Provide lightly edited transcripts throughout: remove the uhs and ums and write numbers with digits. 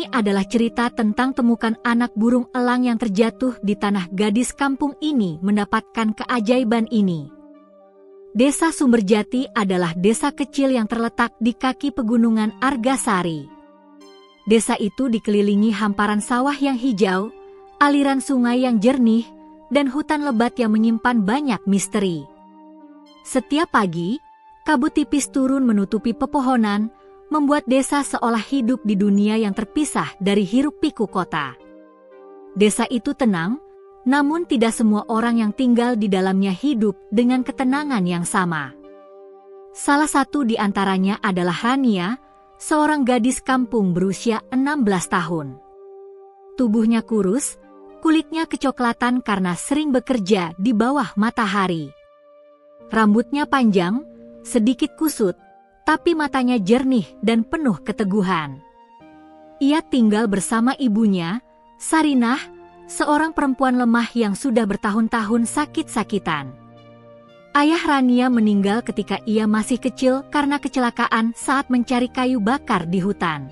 Ini adalah cerita tentang temukan anak burung elang yang terjatuh di tanah. Gadis kampung ini mendapatkan keajaiban ini. Desa Sumberjati adalah desa kecil yang terletak di kaki pegunungan Argasari. Desa itu dikelilingi hamparan sawah yang hijau, aliran sungai yang jernih, dan hutan lebat yang menyimpan banyak misteri. Setiap pagi, kabut tipis turun menutupi pepohonan, membuat desa seolah hidup di dunia yang terpisah dari hiruk-pikuk kota. Desa itu tenang, namun tidak semua orang yang tinggal di dalamnya hidup dengan ketenangan yang sama. Salah satu di antaranya adalah Rania, seorang gadis kampung berusia 16 tahun. Tubuhnya kurus, kulitnya kecoklatan karena sering bekerja di bawah matahari. Rambutnya panjang, sedikit kusut, tapi matanya jernih dan penuh keteguhan. Ia tinggal bersama ibunya, Sarinah, seorang perempuan lemah yang sudah bertahun-tahun sakit-sakitan. Ayah Rania meninggal ketika ia masih kecil karena kecelakaan saat mencari kayu bakar di hutan.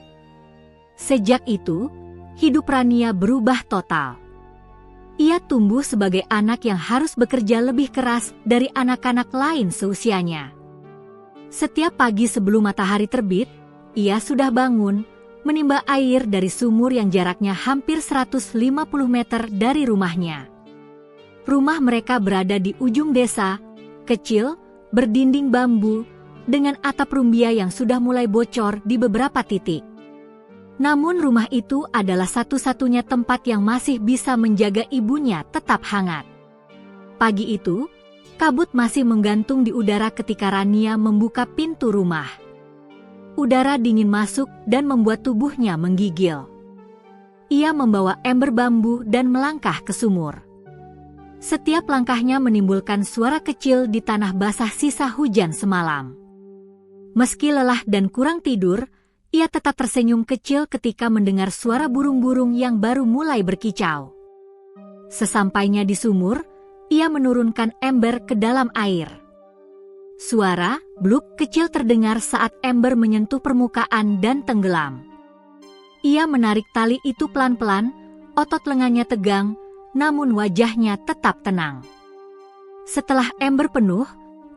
Sejak itu, hidup Rania berubah total. Ia tumbuh sebagai anak yang harus bekerja lebih keras dari anak-anak lain seusianya. Setiap pagi sebelum matahari terbit, ia sudah bangun, menimba air dari sumur yang jaraknya hampir 150 meter dari rumahnya. Rumah mereka berada di ujung desa, kecil, berdinding bambu, dengan atap rumbia yang sudah mulai bocor di beberapa titik. Namun rumah itu adalah satu-satunya tempat yang masih bisa menjaga ibunya tetap hangat. Pagi itu, kabut masih menggantung di udara ketika Rania membuka pintu rumah. Udara dingin masuk dan membuat tubuhnya menggigil. Ia membawa ember bambu dan melangkah ke sumur. Setiap langkahnya menimbulkan suara kecil di tanah basah sisa hujan semalam. Meski lelah dan kurang tidur, ia tetap tersenyum kecil ketika mendengar suara burung-burung yang baru mulai berkicau. Sesampainya di sumur, ia menurunkan ember ke dalam air. Suara bluk kecil terdengar saat ember menyentuh permukaan dan tenggelam. Ia menarik tali itu pelan-pelan, otot lengannya tegang, namun wajahnya tetap tenang. Setelah ember penuh,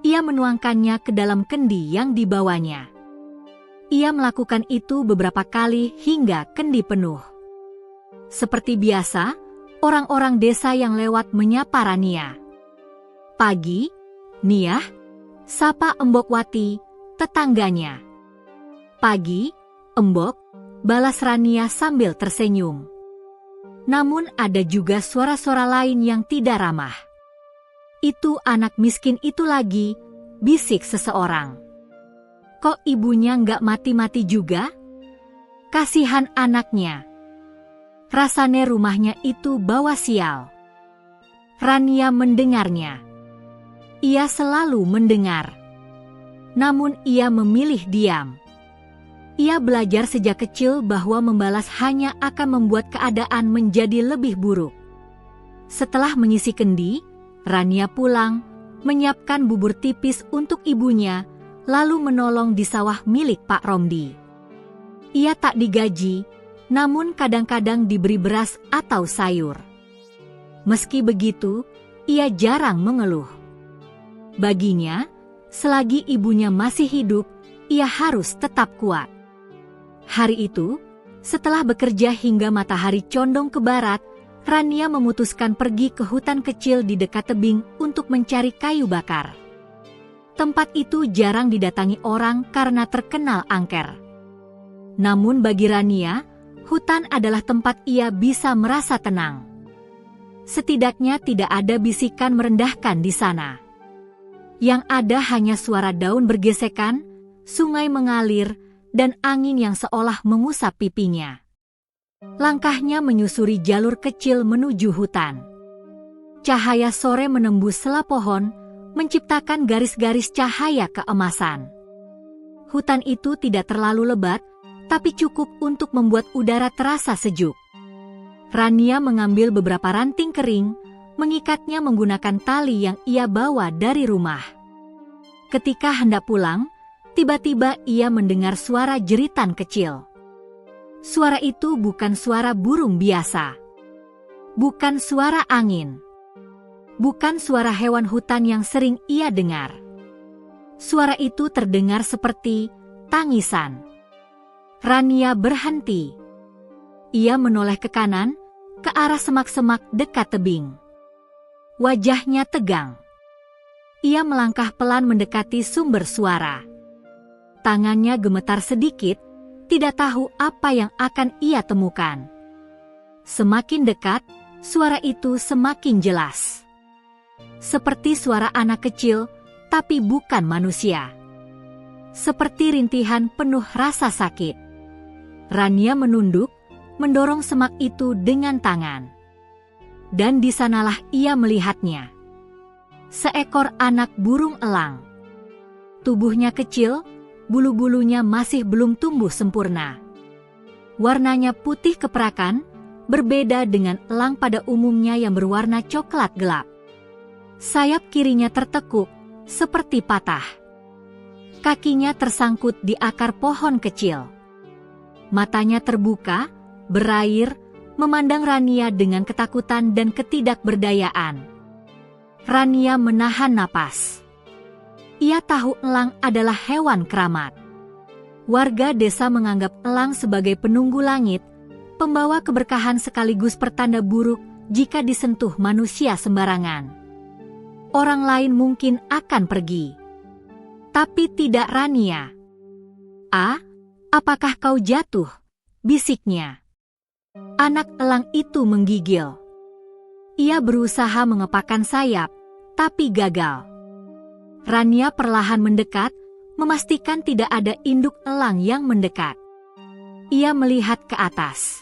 ia menuangkannya ke dalam kendi yang dibawanya. Ia melakukan itu beberapa kali hingga kendi penuh. Seperti biasa, orang-orang desa yang lewat menyapa Rania. Pagi, Niah, sapa Embok Wati, tetangganya. Pagi, Embok, balas Rania sambil tersenyum. Namun ada juga suara-suara lain yang tidak ramah. Itu anak miskin itu lagi, bisik seseorang. Kok ibunya nggak mati-mati juga? Kasihan anaknya. Rasanya rumahnya itu bawa sial. Rania mendengarnya. Ia selalu mendengar. Namun ia memilih diam. Ia belajar sejak kecil bahwa membalas hanya akan membuat keadaan menjadi lebih buruk. Setelah mengisi kendi, Rania pulang, menyiapkan bubur tipis untuk ibunya, lalu menolong di sawah milik Pak Romdi. Ia tak digaji, namun kadang-kadang diberi beras atau sayur. Meski begitu, ia jarang mengeluh. Baginya, selagi ibunya masih hidup, ia harus tetap kuat. Hari itu, setelah bekerja hingga matahari condong ke barat, Rania memutuskan pergi ke hutan kecil di dekat tebing untuk mencari kayu bakar. Tempat itu jarang didatangi orang karena terkenal angker. Namun bagi Rania, hutan adalah tempat ia bisa merasa tenang. Setidaknya tidak ada bisikan merendahkan di sana. Yang ada hanya suara daun bergesekan, sungai mengalir, dan angin yang seolah mengusap pipinya. Langkahnya menyusuri jalur kecil menuju hutan. Cahaya sore menembus sela pohon, menciptakan garis-garis cahaya keemasan. Hutan itu tidak terlalu lebat, tapi cukup untuk membuat udara terasa sejuk. Rania mengambil beberapa ranting kering, mengikatnya menggunakan tali yang ia bawa dari rumah. Ketika hendak pulang, tiba-tiba ia mendengar suara jeritan kecil. Suara itu bukan suara burung biasa. Bukan suara angin. Bukan suara hewan hutan yang sering ia dengar. Suara itu terdengar seperti tangisan. Rania berhenti. Ia menoleh ke kanan, ke arah semak-semak dekat tebing. Wajahnya tegang. Ia melangkah pelan mendekati sumber suara. Tangannya gemetar sedikit, tidak tahu apa yang akan ia temukan. Semakin dekat, suara itu semakin jelas. Seperti suara anak kecil, tapi bukan manusia. Seperti rintihan penuh rasa sakit. Rania menunduk, mendorong semak itu dengan tangan. Dan di sanalah ia melihatnya. Seekor anak burung elang. Tubuhnya kecil, bulu-bulunya masih belum tumbuh sempurna. Warnanya putih keperakan, berbeda dengan elang pada umumnya yang berwarna coklat gelap. Sayap kirinya tertekuk, seperti patah. Kakinya tersangkut di akar pohon kecil. Matanya terbuka, berair, memandang Rania dengan ketakutan dan ketidakberdayaan. Rania menahan napas. Ia tahu elang adalah hewan keramat. Warga desa menganggap elang sebagai penunggu langit, pembawa keberkahan sekaligus pertanda buruk jika disentuh manusia sembarangan. Orang lain mungkin akan pergi. Tapi tidak Rania. Apakah kau jatuh? Bisiknya. Anak elang itu menggigil. Ia berusaha mengepakkan sayap, tapi gagal. Rania perlahan mendekat, memastikan tidak ada induk elang yang mendekat. Ia melihat ke atas.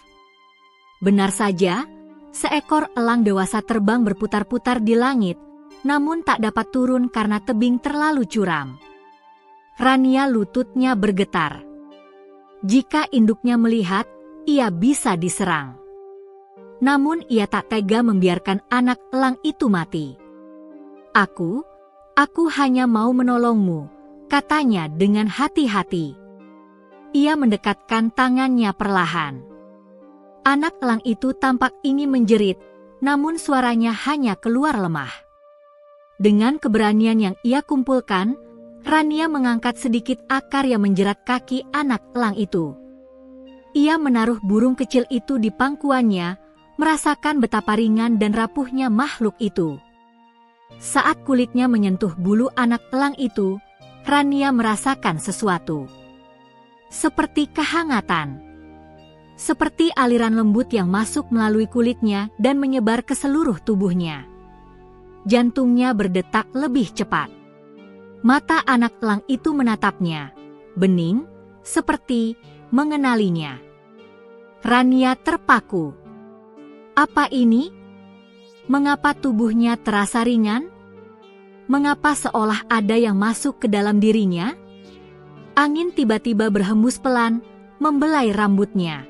Benar saja, seekor elang dewasa terbang berputar-putar di langit, namun tak dapat turun karena tebing terlalu curam. Rania lututnya bergetar. Jika induknya melihat, ia bisa diserang. Namun ia tak tega membiarkan anak elang itu mati. Aku hanya mau menolongmu, katanya dengan hati-hati. Ia mendekatkan tangannya perlahan. Anak elang itu tampak ingin menjerit, namun suaranya hanya keluar lemah. Dengan keberanian yang ia kumpulkan, Rania mengangkat sedikit akar yang menjerat kaki anak elang itu. Ia menaruh burung kecil itu di pangkuannya, merasakan betapa ringan dan rapuhnya makhluk itu. Saat kulitnya menyentuh bulu anak elang itu, Rania merasakan sesuatu. Seperti kehangatan. Seperti aliran lembut yang masuk melalui kulitnya dan menyebar ke seluruh tubuhnya. Jantungnya berdetak lebih cepat. Mata anak elang itu menatapnya, bening, seperti mengenalinya. Rania terpaku. Apa ini? Mengapa tubuhnya terasa ringan? Mengapa seolah ada yang masuk ke dalam dirinya? Angin tiba-tiba berhembus pelan, membelai rambutnya.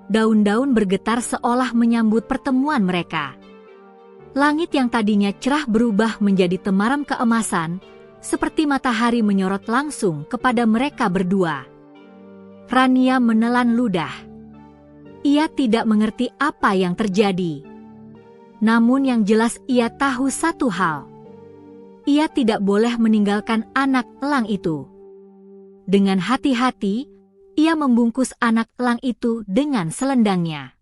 Daun-daun bergetar seolah menyambut pertemuan mereka. Langit yang tadinya cerah berubah menjadi temaram keemasan, seperti matahari menyorot langsung kepada mereka berdua. Rania menelan ludah. Ia tidak mengerti apa yang terjadi. Namun yang jelas ia tahu satu hal. Ia tidak boleh meninggalkan anak elang itu. Dengan hati-hati, ia membungkus anak elang itu dengan selendangnya.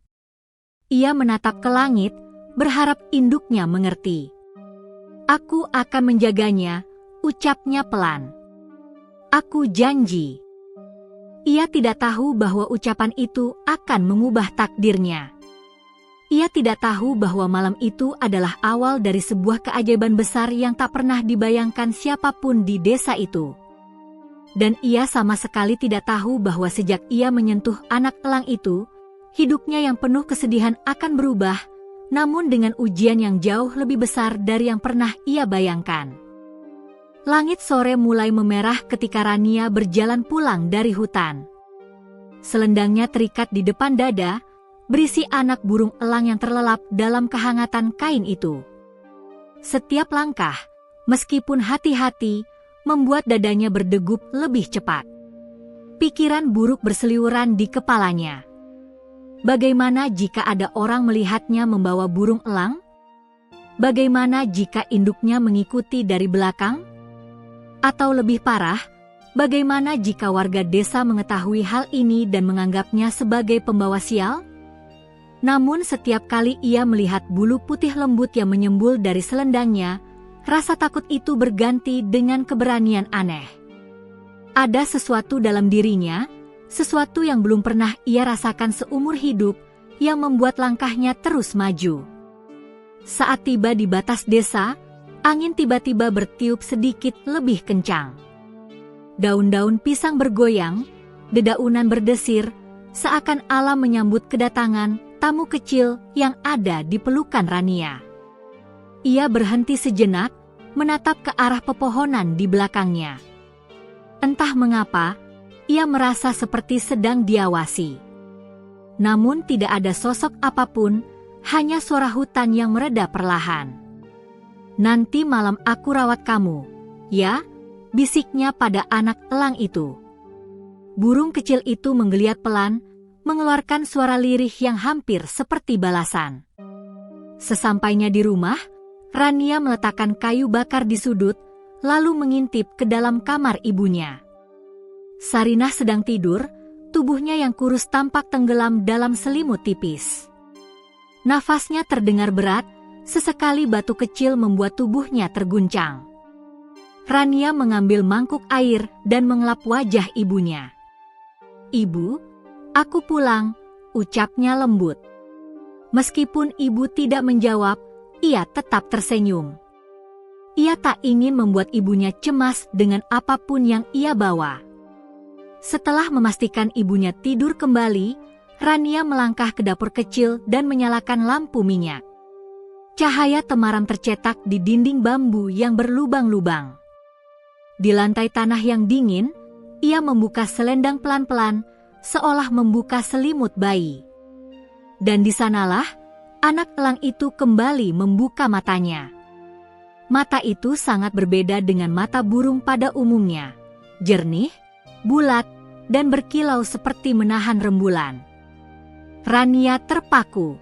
Ia menatap ke langit, berharap induknya mengerti. Aku akan menjaganya, ucapnya pelan. Aku janji. Ia tidak tahu bahwa ucapan itu akan mengubah takdirnya. Ia tidak tahu bahwa malam itu adalah awal dari sebuah keajaiban besar yang tak pernah dibayangkan siapapun di desa itu. Dan ia sama sekali tidak tahu bahwa sejak ia menyentuh anak elang itu, hidupnya yang penuh kesedihan akan berubah, namun dengan ujian yang jauh lebih besar dari yang pernah ia bayangkan. Langit sore mulai memerah ketika Rania berjalan pulang dari hutan. Selendangnya terikat di depan dada, berisi anak burung elang yang terlelap dalam kehangatan kain itu. Setiap langkah, meskipun hati-hati, membuat dadanya berdegup lebih cepat. Pikiran buruk berseliweran di kepalanya. Bagaimana jika ada orang melihatnya membawa burung elang? Bagaimana jika induknya mengikuti dari belakang? Atau lebih parah, bagaimana jika warga desa mengetahui hal ini dan menganggapnya sebagai pembawa sial? Namun setiap kali ia melihat bulu putih lembut yang menyembul dari selendangnya, rasa takut itu berganti dengan keberanian aneh. Ada sesuatu dalam dirinya, sesuatu yang belum pernah ia rasakan seumur hidup, yang membuat langkahnya terus maju. Saat tiba di batas desa, angin tiba-tiba bertiup sedikit lebih kencang. Daun-daun pisang bergoyang, dedaunan berdesir, seakan alam menyambut kedatangan tamu kecil yang ada di pelukan Rania. Ia berhenti sejenak, menatap ke arah pepohonan di belakangnya. Entah mengapa, ia merasa seperti sedang diawasi. Namun tidak ada sosok apapun, hanya suara hutan yang mereda perlahan. "Nanti malam aku rawat kamu, ya?" bisiknya pada anak elang itu. Burung kecil itu menggeliat pelan, mengeluarkan suara lirih yang hampir seperti balasan. Sesampainya di rumah, Rania meletakkan kayu bakar di sudut, lalu mengintip ke dalam kamar ibunya. Sarinah sedang tidur, tubuhnya yang kurus tampak tenggelam dalam selimut tipis. Nafasnya terdengar berat, sesekali batu kecil membuat tubuhnya terguncang. Rania mengambil mangkuk air dan mengelap wajah ibunya. "Ibu, aku pulang," ucapnya lembut. Meskipun ibu tidak menjawab, ia tetap tersenyum. Ia tak ingin membuat ibunya cemas dengan apapun yang ia bawa. Setelah memastikan ibunya tidur kembali, Rania melangkah ke dapur kecil dan menyalakan lampu minyak. Cahaya temaram tercetak di dinding bambu yang berlubang-lubang. Di lantai tanah yang dingin, ia membuka selendang pelan-pelan, seolah membuka selimut bayi. Dan di sanalah, anak elang itu kembali membuka matanya. Mata itu sangat berbeda dengan mata burung pada umumnya. Jernih, bulat, dan berkilau seperti menahan rembulan. Rania terpaku.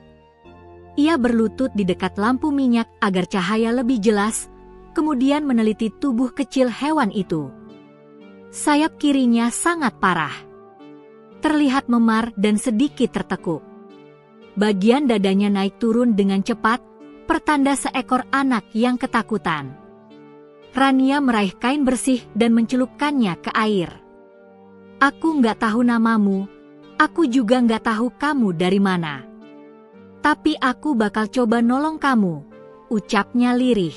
Ia berlutut di dekat lampu minyak agar cahaya lebih jelas, kemudian meneliti tubuh kecil hewan itu. Sayap kirinya sangat parah. Terlihat memar dan sedikit tertekuk. Bagian dadanya naik turun dengan cepat, pertanda seekor anak yang ketakutan. Rania meraih kain bersih dan mencelupkannya ke air. "Aku nggak tahu namamu, aku juga nggak tahu kamu dari mana. Tapi aku bakal coba nolong kamu," ucapnya lirih.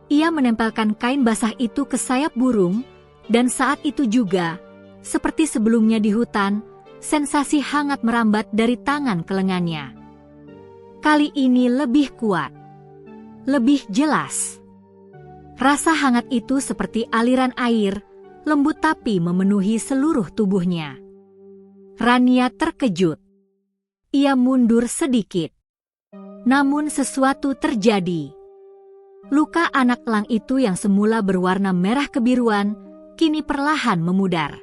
Ia menempelkan kain basah itu ke sayap burung, dan saat itu juga, seperti sebelumnya di hutan, sensasi hangat merambat dari tangan ke lengannya. Kali ini lebih kuat, lebih jelas. Rasa hangat itu seperti aliran air, lembut tapi memenuhi seluruh tubuhnya. Rania terkejut. Ia mundur sedikit. Namun sesuatu terjadi. Luka anak elang itu yang semula berwarna merah kebiruan, kini perlahan memudar.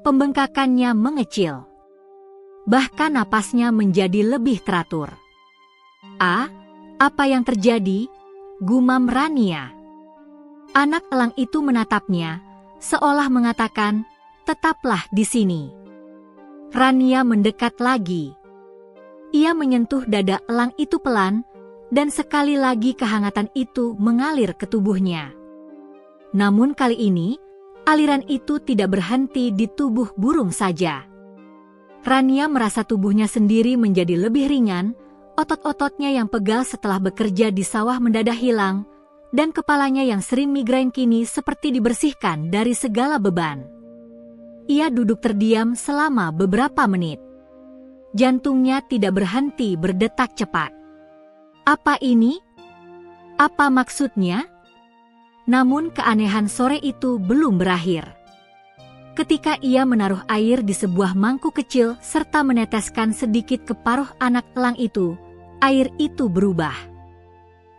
Pembengkakannya mengecil. Bahkan napasnya menjadi lebih teratur. Apa yang terjadi?" gumam Rania. Anak elang itu menatapnya, seolah mengatakan, "Tetaplah di sini." Rania mendekat lagi. Ia menyentuh dada elang itu pelan, dan sekali lagi kehangatan itu mengalir ke tubuhnya. Namun kali ini, aliran itu tidak berhenti di tubuh burung saja. Rania merasa tubuhnya sendiri menjadi lebih ringan, otot-ototnya yang pegal setelah bekerja di sawah mendadak hilang, dan kepalanya yang sering migrain kini seperti dibersihkan dari segala beban. Ia duduk terdiam selama beberapa menit. Jantungnya tidak berhenti berdetak cepat. Apa ini? Apa maksudnya? Namun keanehan sore itu belum berakhir. Ketika ia menaruh air di sebuah mangkuk kecil serta meneteskan sedikit ke paruh anak elang itu, air itu berubah.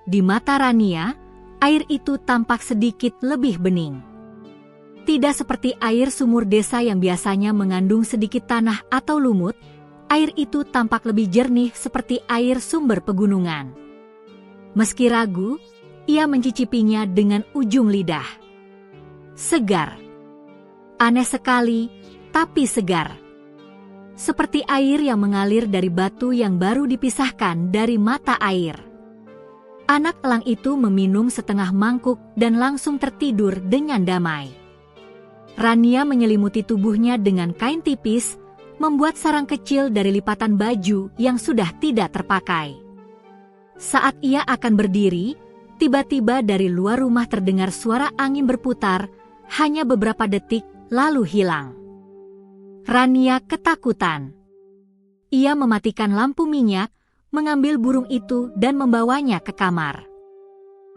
Di mata Rania, air itu tampak sedikit lebih bening. Tidak seperti air sumur desa yang biasanya mengandung sedikit tanah atau lumut, air itu tampak lebih jernih seperti air sumber pegunungan. Meski ragu, ia mencicipinya dengan ujung lidah. Segar. Aneh sekali, tapi segar. Seperti air yang mengalir dari batu yang baru dipisahkan dari mata air. Anak elang itu meminum setengah mangkuk dan langsung tertidur dengan damai. Rania menyelimuti tubuhnya dengan kain tipis, membuat sarang kecil dari lipatan baju yang sudah tidak terpakai. Saat ia akan berdiri, tiba-tiba dari luar rumah terdengar suara angin berputar, hanya beberapa detik lalu hilang. Rania ketakutan. Ia mematikan lampu minyak, mengambil burung itu dan membawanya ke kamar.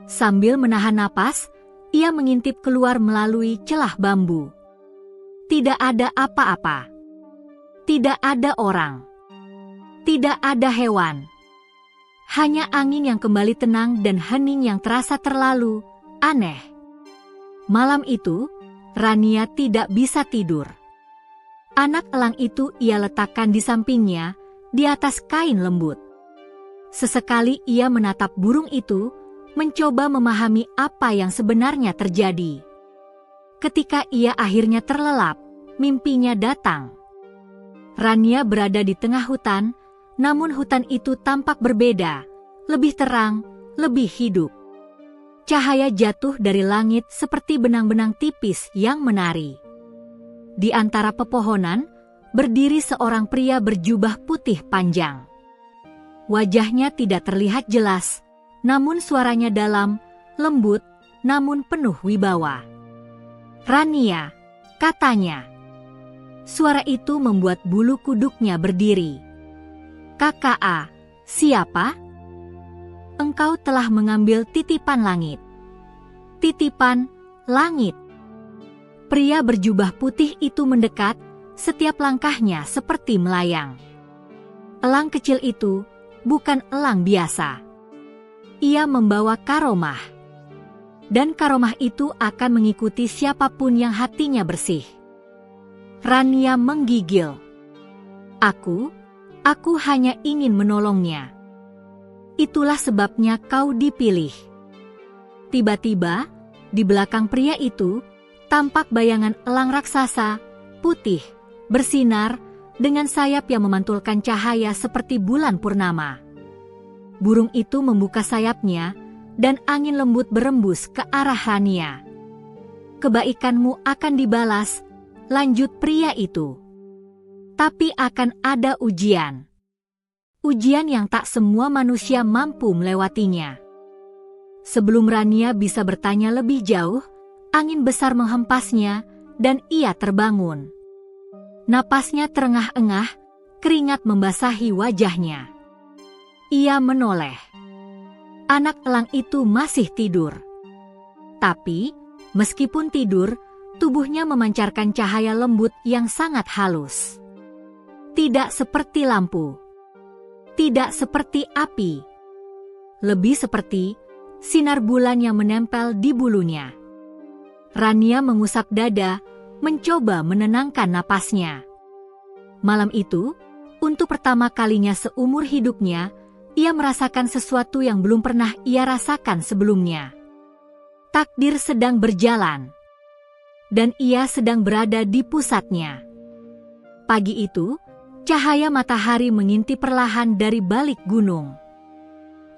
Sambil menahan napas, ia mengintip keluar melalui celah bambu. Tidak ada apa-apa. Tidak ada orang. Tidak ada hewan. Hanya angin yang kembali tenang dan hening yang terasa terlalu aneh. Malam itu, Rania tidak bisa tidur. Anak elang itu ia letakkan di sampingnya, di atas kain lembut. Sesekali ia menatap burung itu, mencoba memahami apa yang sebenarnya terjadi. Ketika ia akhirnya terlelap, mimpinya datang. Rania berada di tengah hutan, namun hutan itu tampak berbeda, lebih terang, lebih hidup. Cahaya jatuh dari langit seperti benang-benang tipis yang menari. Di antara pepohonan, berdiri seorang pria berjubah putih panjang. Wajahnya tidak terlihat jelas, namun suaranya dalam, lembut, namun penuh wibawa. "Rania," katanya. Suara itu membuat bulu kuduknya berdiri. "KKA, siapa?" "Engkau telah mengambil titipan langit." "Titipan langit?" Pria berjubah putih itu mendekat, setiap langkahnya seperti melayang. Elang kecil itu bukan elang biasa. Ia membawa karomah. Dan karomah itu akan mengikuti siapapun yang hatinya bersih. Rania menggigil. Aku hanya ingin menolongnya. Itulah sebabnya kau dipilih." Tiba-tiba, di belakang pria itu, tampak bayangan elang raksasa, putih, bersinar, dengan sayap yang memantulkan cahaya seperti bulan purnama. Burung itu membuka sayapnya, dan angin lembut berembus ke arah Rania. "Kebaikanmu akan dibalas," lanjut pria itu. "Tapi akan ada ujian. Ujian yang tak semua manusia mampu melewatinya." Sebelum Rania bisa bertanya lebih jauh, angin besar menghempasnya, dan ia terbangun. Napasnya terengah-engah, keringat membasahi wajahnya. Ia menoleh. Anak elang itu masih tidur. Tapi, meskipun tidur, tubuhnya memancarkan cahaya lembut yang sangat halus. Tidak seperti lampu. Tidak seperti api. Lebih seperti sinar bulan yang menempel di bulunya. Rania mengusap dada, mencoba menenangkan napasnya. Malam itu, untuk pertama kalinya seumur hidupnya, ia merasakan sesuatu yang belum pernah ia rasakan sebelumnya. Takdir sedang berjalan. Dan ia sedang berada di pusatnya. Pagi itu, cahaya matahari mengintip perlahan dari balik gunung.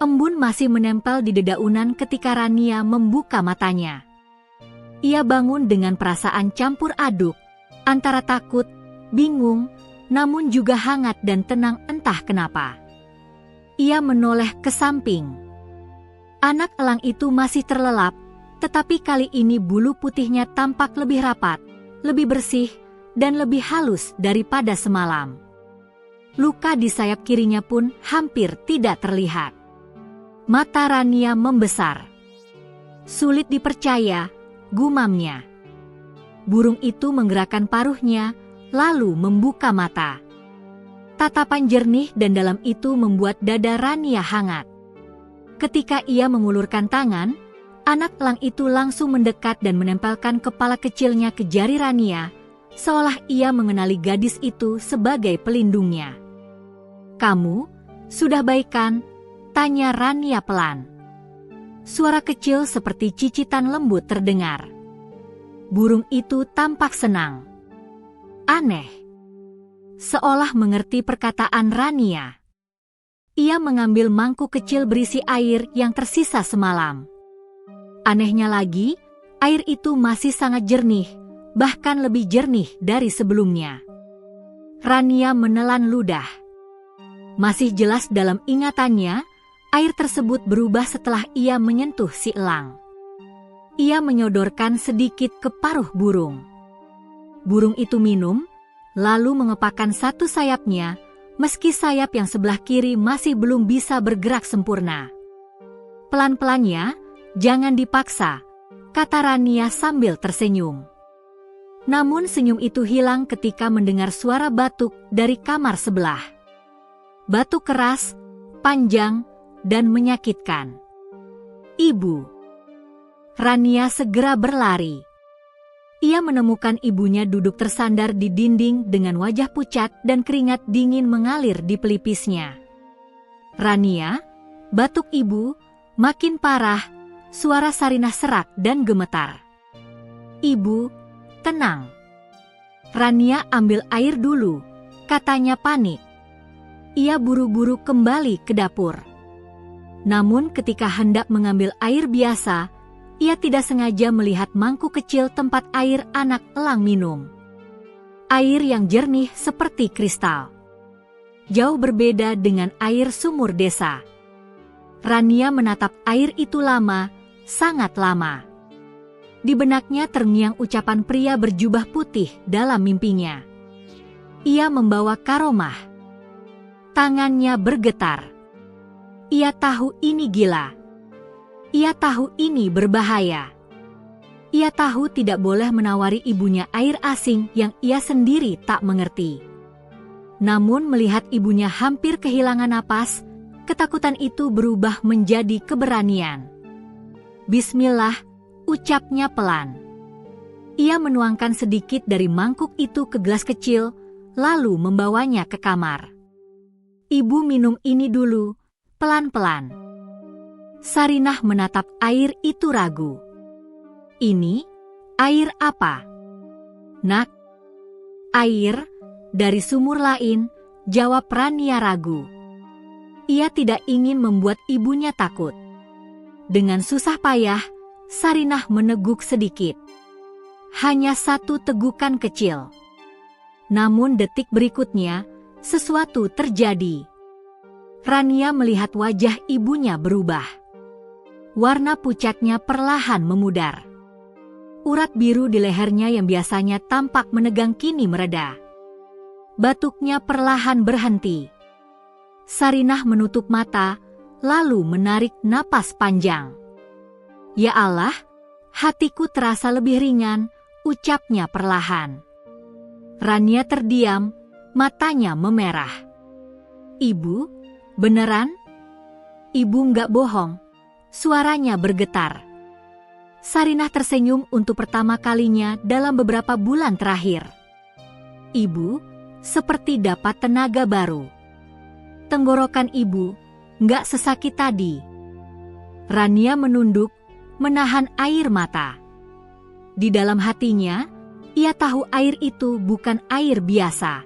Embun masih menempel di dedaunan ketika Rania membuka matanya. Ia bangun dengan perasaan campur aduk, antara takut, bingung, namun juga hangat dan tenang entah kenapa. Ia menoleh ke samping. Anak elang itu masih terlelap, tetapi kali ini bulu putihnya tampak lebih rapat, lebih bersih, dan lebih halus daripada semalam. Luka di sayap kirinya pun hampir tidak terlihat. Mata Rania membesar. Sulit dipercaya, gumamnya. Burung itu menggerakkan paruhnya, lalu membuka mata. Tatapan jernih dan dalam itu membuat dada Rania hangat. Ketika ia mengulurkan tangan, Anak elang itu langsung mendekat dan menempelkan kepala kecilnya ke jari Rania, seolah ia mengenali gadis itu sebagai pelindungnya. "Kamu sudah baik kan?" tanya Rania pelan. Suara kecil seperti cicitan lembut terdengar. Burung itu tampak senang. Aneh. Seolah mengerti perkataan Rania. Ia mengambil mangkuk kecil berisi air yang tersisa semalam. Anehnya lagi, air itu masih sangat jernih, bahkan lebih jernih dari sebelumnya. Rania menelan ludah. Masih jelas dalam ingatannya, air tersebut berubah setelah ia menyentuh si elang. Ia menyodorkan sedikit ke paruh burung. Burung itu minum, lalu mengepakkan satu sayapnya, meski sayap yang sebelah kiri masih belum bisa bergerak sempurna. "Pelan-pelannya, jangan dipaksa," kata Rania sambil tersenyum. Namun senyum itu hilang ketika mendengar suara batuk dari kamar sebelah. Batuk keras, panjang, dan menyakitkan. "Ibu!" Rania segera berlari. Ia menemukan ibunya duduk tersandar di dinding dengan wajah pucat dan keringat dingin mengalir di pelipisnya. "Rania, batuk ibu makin parah," suara Sarinah serak dan gemetar. "Ibu, tenang." "Rania ambil air dulu," katanya panik. Ia buru-buru kembali ke dapur. Namun ketika hendak mengambil air biasa, ia tidak sengaja melihat mangkuk kecil tempat air anak elang minum. Air yang jernih seperti kristal. Jauh berbeda dengan air sumur desa. Rania menatap air itu lama, sangat lama. Di benaknya terngiang ucapan pria berjubah putih dalam mimpinya. Ia membawa karomah. Tangannya bergetar. Ia tahu ini gila. Ia tahu ini berbahaya. Ia tahu tidak boleh menawari ibunya air asing yang ia sendiri tak mengerti. Namun melihat ibunya hampir kehilangan napas, ketakutan itu berubah menjadi keberanian. "Bismillah," ucapnya pelan. Ia menuangkan sedikit dari mangkuk itu ke gelas kecil, lalu membawanya ke kamar. "Ibu minum ini dulu, pelan-pelan." Sarinah menatap air itu ragu. "Ini air apa?" "Nak, air dari sumur lain," jawab Rania ragu. Ia tidak ingin membuat ibunya takut. Dengan susah payah, Sarinah meneguk sedikit. Hanya satu tegukan kecil. Namun detik berikutnya, sesuatu terjadi. Rania melihat wajah ibunya berubah. Warna pucatnya perlahan memudar. Urat biru di lehernya yang biasanya tampak menegang kini mereda. Batuknya perlahan berhenti. Sarinah menutup mata, lalu menarik napas panjang. "Ya Allah, hatiku terasa lebih ringan," ucapnya perlahan. Rania terdiam, matanya memerah. "Ibu, beneran?" "Ibu nggak bohong." Suaranya bergetar. Sarinah tersenyum untuk pertama kalinya dalam beberapa bulan terakhir. Ibu seperti dapat tenaga baru. Tenggorokan ibu nggak sesakit tadi. Rania menunduk, menahan air mata. Di dalam hatinya, ia tahu air itu bukan air biasa.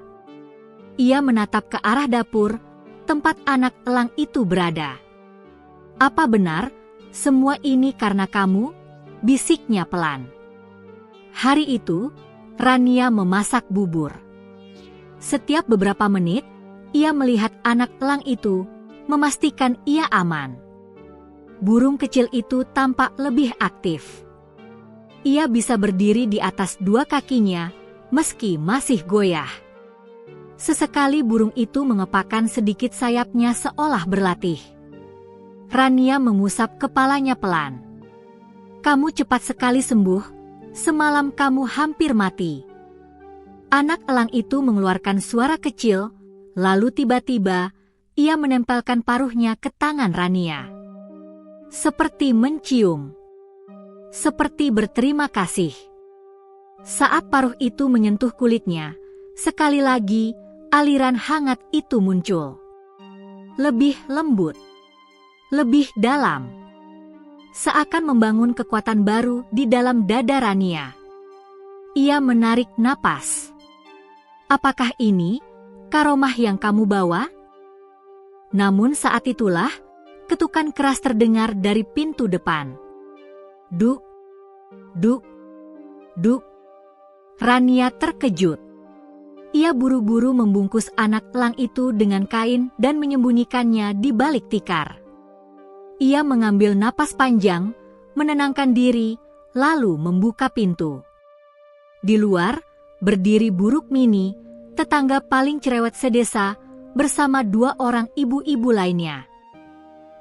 Ia menatap ke arah dapur, tempat anak elang itu berada. "Apa benar, semua ini karena kamu?" bisiknya pelan. Hari itu, Rania memasak bubur. Setiap beberapa menit, ia melihat anak elang itu, memastikan ia aman. Burung kecil itu tampak lebih aktif. Ia bisa berdiri di atas dua kakinya, meski masih goyah. Sesekali burung itu mengepakkan sedikit sayapnya seolah berlatih. Rania mengusap kepalanya pelan. "Kamu cepat sekali sembuh, semalam kamu hampir mati." Anak elang itu mengeluarkan suara kecil, lalu tiba-tiba ia menempelkan paruhnya ke tangan Rania. Seperti mencium. seperti berterima kasih. Saat paruh itu menyentuh kulitnya, sekali lagi aliran hangat itu muncul. Lebih lembut, lebih dalam. Seakan membangun kekuatan baru di dalam dada Rania. Ia menarik napas. Apakah ini karomah yang kamu bawa? Namun saat itulah, ketukan keras terdengar dari pintu depan. Duk, duk, duk. Rania terkejut. Ia buru-buru membungkus anak elang itu dengan kain dan menyembunyikannya di balik tikar. Ia mengambil napas panjang, menenangkan diri, lalu membuka pintu. Di luar, berdiri Buruk Mini, tetangga paling cerewet sedesa, bersama 2 orang ibu-ibu lainnya.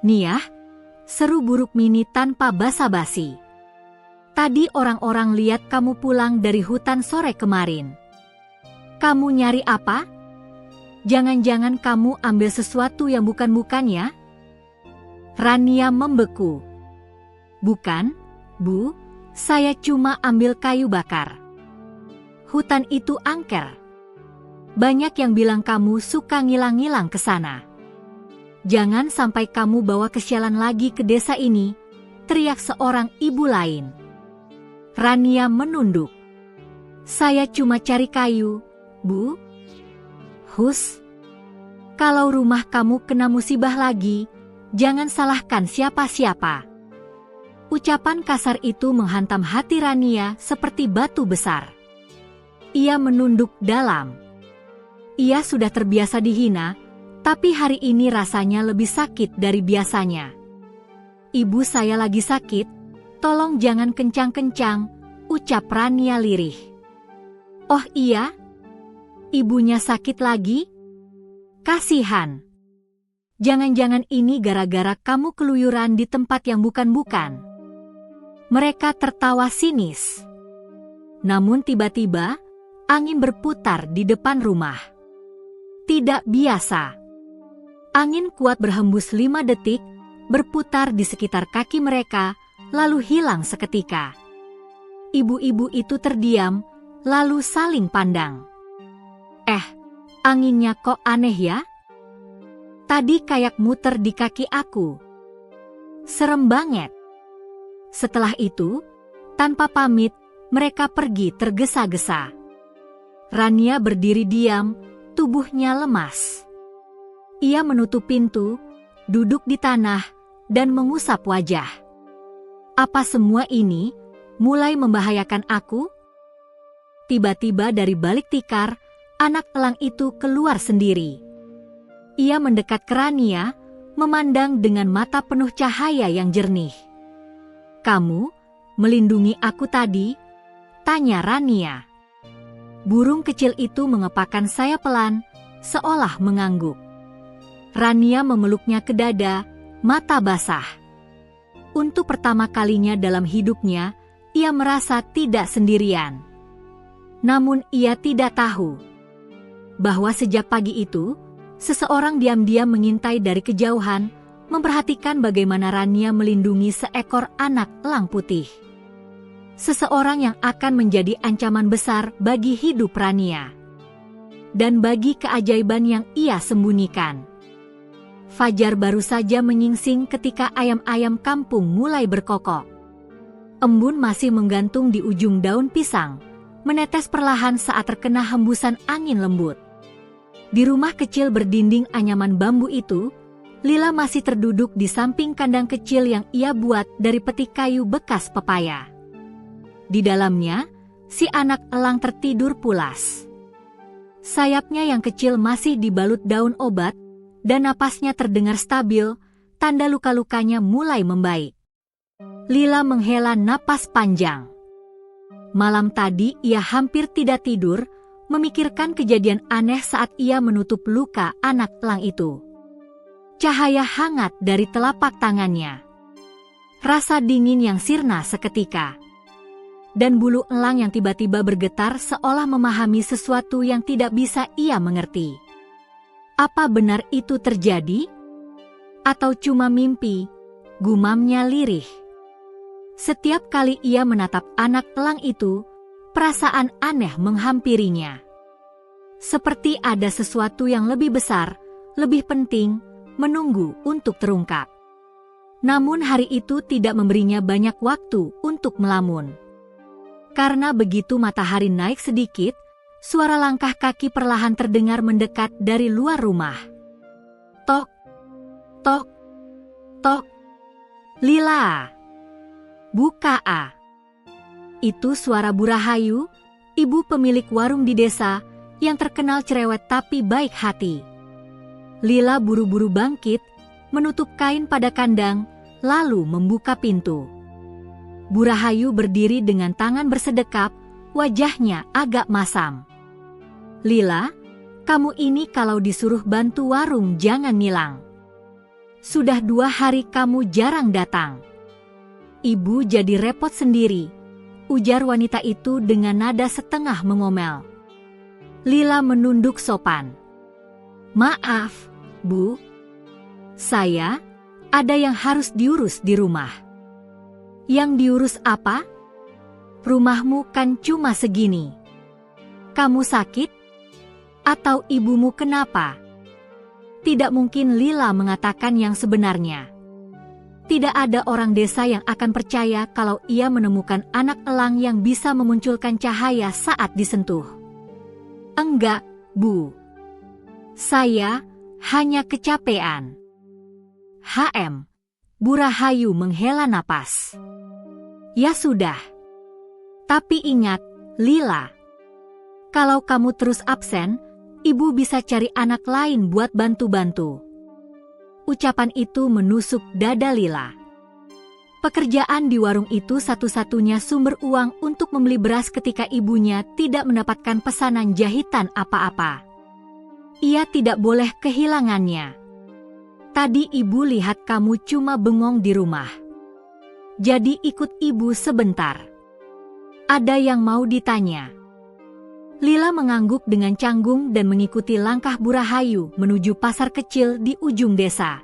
"Niah," seru Buruk Mini tanpa basa-basi. "Tadi orang-orang lihat kamu pulang dari hutan sore kemarin. Kamu nyari apa? Jangan-jangan kamu ambil sesuatu yang bukan-bukan ya?" Rania membeku. "Bukan, Bu, saya cuma ambil kayu bakar. Hutan itu angker. Banyak yang bilang kamu suka ngilang-ngilang ke sana. Jangan sampai kamu bawa kesialan lagi ke desa ini," teriak seorang ibu lain. Rania menunduk. "Saya cuma cari kayu, Bu." "Hus, kalau rumah kamu kena musibah lagi, jangan salahkan siapa-siapa." Ucapan kasar itu menghantam hati Rania seperti batu besar. Ia menunduk dalam. Ia sudah terbiasa dihina, tapi hari ini rasanya lebih sakit dari biasanya. "Ibu saya lagi sakit, tolong jangan kencang-kencang," ucap Rania lirih. "Oh iya? Ibunya sakit lagi? Kasihan. Jangan-jangan ini gara-gara kamu keluyuran di tempat yang bukan-bukan." Mereka tertawa sinis. Namun tiba-tiba, angin berputar di depan rumah. Tidak biasa. Angin kuat berhembus 5 detik, berputar di sekitar kaki mereka, lalu hilang seketika. Ibu-ibu itu terdiam, lalu saling pandang. Anginnya kok aneh ya? Tadi kayak muter di kaki aku. Serem banget." Setelah itu, tanpa pamit, mereka pergi tergesa-gesa. Rania berdiri diam, tubuhnya lemas. Ia menutup pintu, duduk di tanah, dan mengusap wajah. Apa semua ini mulai membahayakan aku? Tiba-tiba dari balik tikar, anak elang itu keluar sendiri. Ia mendekat ke Rania, memandang dengan mata penuh cahaya yang jernih. "Kamu melindungi aku tadi?" tanya Rania. Burung kecil itu mengepakkan sayap pelan, seolah mengangguk. Rania memeluknya ke dada, mata basah. Untuk pertama kalinya dalam hidupnya, ia merasa tidak sendirian. Namun ia tidak tahu bahwa sejak pagi itu, seseorang diam-diam mengintai dari kejauhan, memperhatikan bagaimana Rania melindungi seekor anak elang putih. Seseorang yang akan menjadi ancaman besar bagi hidup Rania dan bagi keajaiban yang ia sembunyikan. Fajar baru saja menyingsing ketika ayam-ayam kampung mulai berkokok. Embun masih menggantung di ujung daun pisang, menetes perlahan saat terkena hembusan angin lembut. Di rumah kecil berdinding anyaman bambu itu, Lila masih terduduk di samping kandang kecil yang ia buat dari peti kayu bekas pepaya. Di dalamnya, si anak elang tertidur pulas. Sayapnya yang kecil masih dibalut daun obat, dan napasnya terdengar stabil, tanda luka-lukanya mulai membaik. Lila menghela napas panjang. Malam tadi ia hampir tidak tidur, memikirkan kejadian aneh saat ia menutup luka anak elang itu. Cahaya hangat dari telapak tangannya. Rasa dingin yang sirna seketika. Dan bulu elang yang tiba-tiba bergetar seolah memahami sesuatu yang tidak bisa ia mengerti. Apa benar itu terjadi? Atau cuma mimpi? Gumamnya lirih. Setiap kali ia menatap anak elang itu, perasaan aneh menghampirinya. Seperti ada sesuatu yang lebih besar, lebih penting, menunggu untuk terungkap. Namun hari itu tidak memberinya banyak waktu untuk melamun. Karena begitu matahari naik sedikit, suara langkah kaki perlahan terdengar mendekat dari luar rumah. Tok, tok, tok. Lila, buka a. Itu suara Bu Rahayu, ibu pemilik warung di desa, yang terkenal cerewet tapi baik hati. Lila buru-buru bangkit, menutup kain pada kandang, lalu membuka pintu. Bu Rahayu berdiri dengan tangan bersedekap, wajahnya agak masam. Lila, kamu ini kalau disuruh bantu warung jangan ngilang. Sudah 2 hari kamu jarang datang. Ibu jadi repot sendiri, ujar wanita itu dengan nada setengah mengomel. Lila menunduk sopan. Maaf, Bu. Saya, ada yang harus diurus di rumah. Yang diurus apa? Rumahmu kan cuma segini. Kamu sakit? Atau ibumu kenapa? Tidak mungkin Lila mengatakan yang sebenarnya. Tidak ada orang desa yang akan percaya kalau ia menemukan anak elang yang bisa memunculkan cahaya saat disentuh. Enggak, Bu. Saya hanya kecapean. Bu Rahayu menghela napas. Ya sudah. Tapi ingat, Lila. Kalau kamu terus absen, ibu bisa cari anak lain buat bantu-bantu. Ucapan itu menusuk dada Lila. Pekerjaan di warung itu satu-satunya sumber uang untuk membeli beras ketika ibunya tidak mendapatkan pesanan jahitan apa-apa. Ia tidak boleh kehilangannya. Tadi ibu lihat kamu cuma bengong di rumah. Jadi ikut ibu sebentar. Ada yang mau ditanya. Lila mengangguk dengan canggung dan mengikuti langkah Bu Rahayu menuju pasar kecil di ujung desa.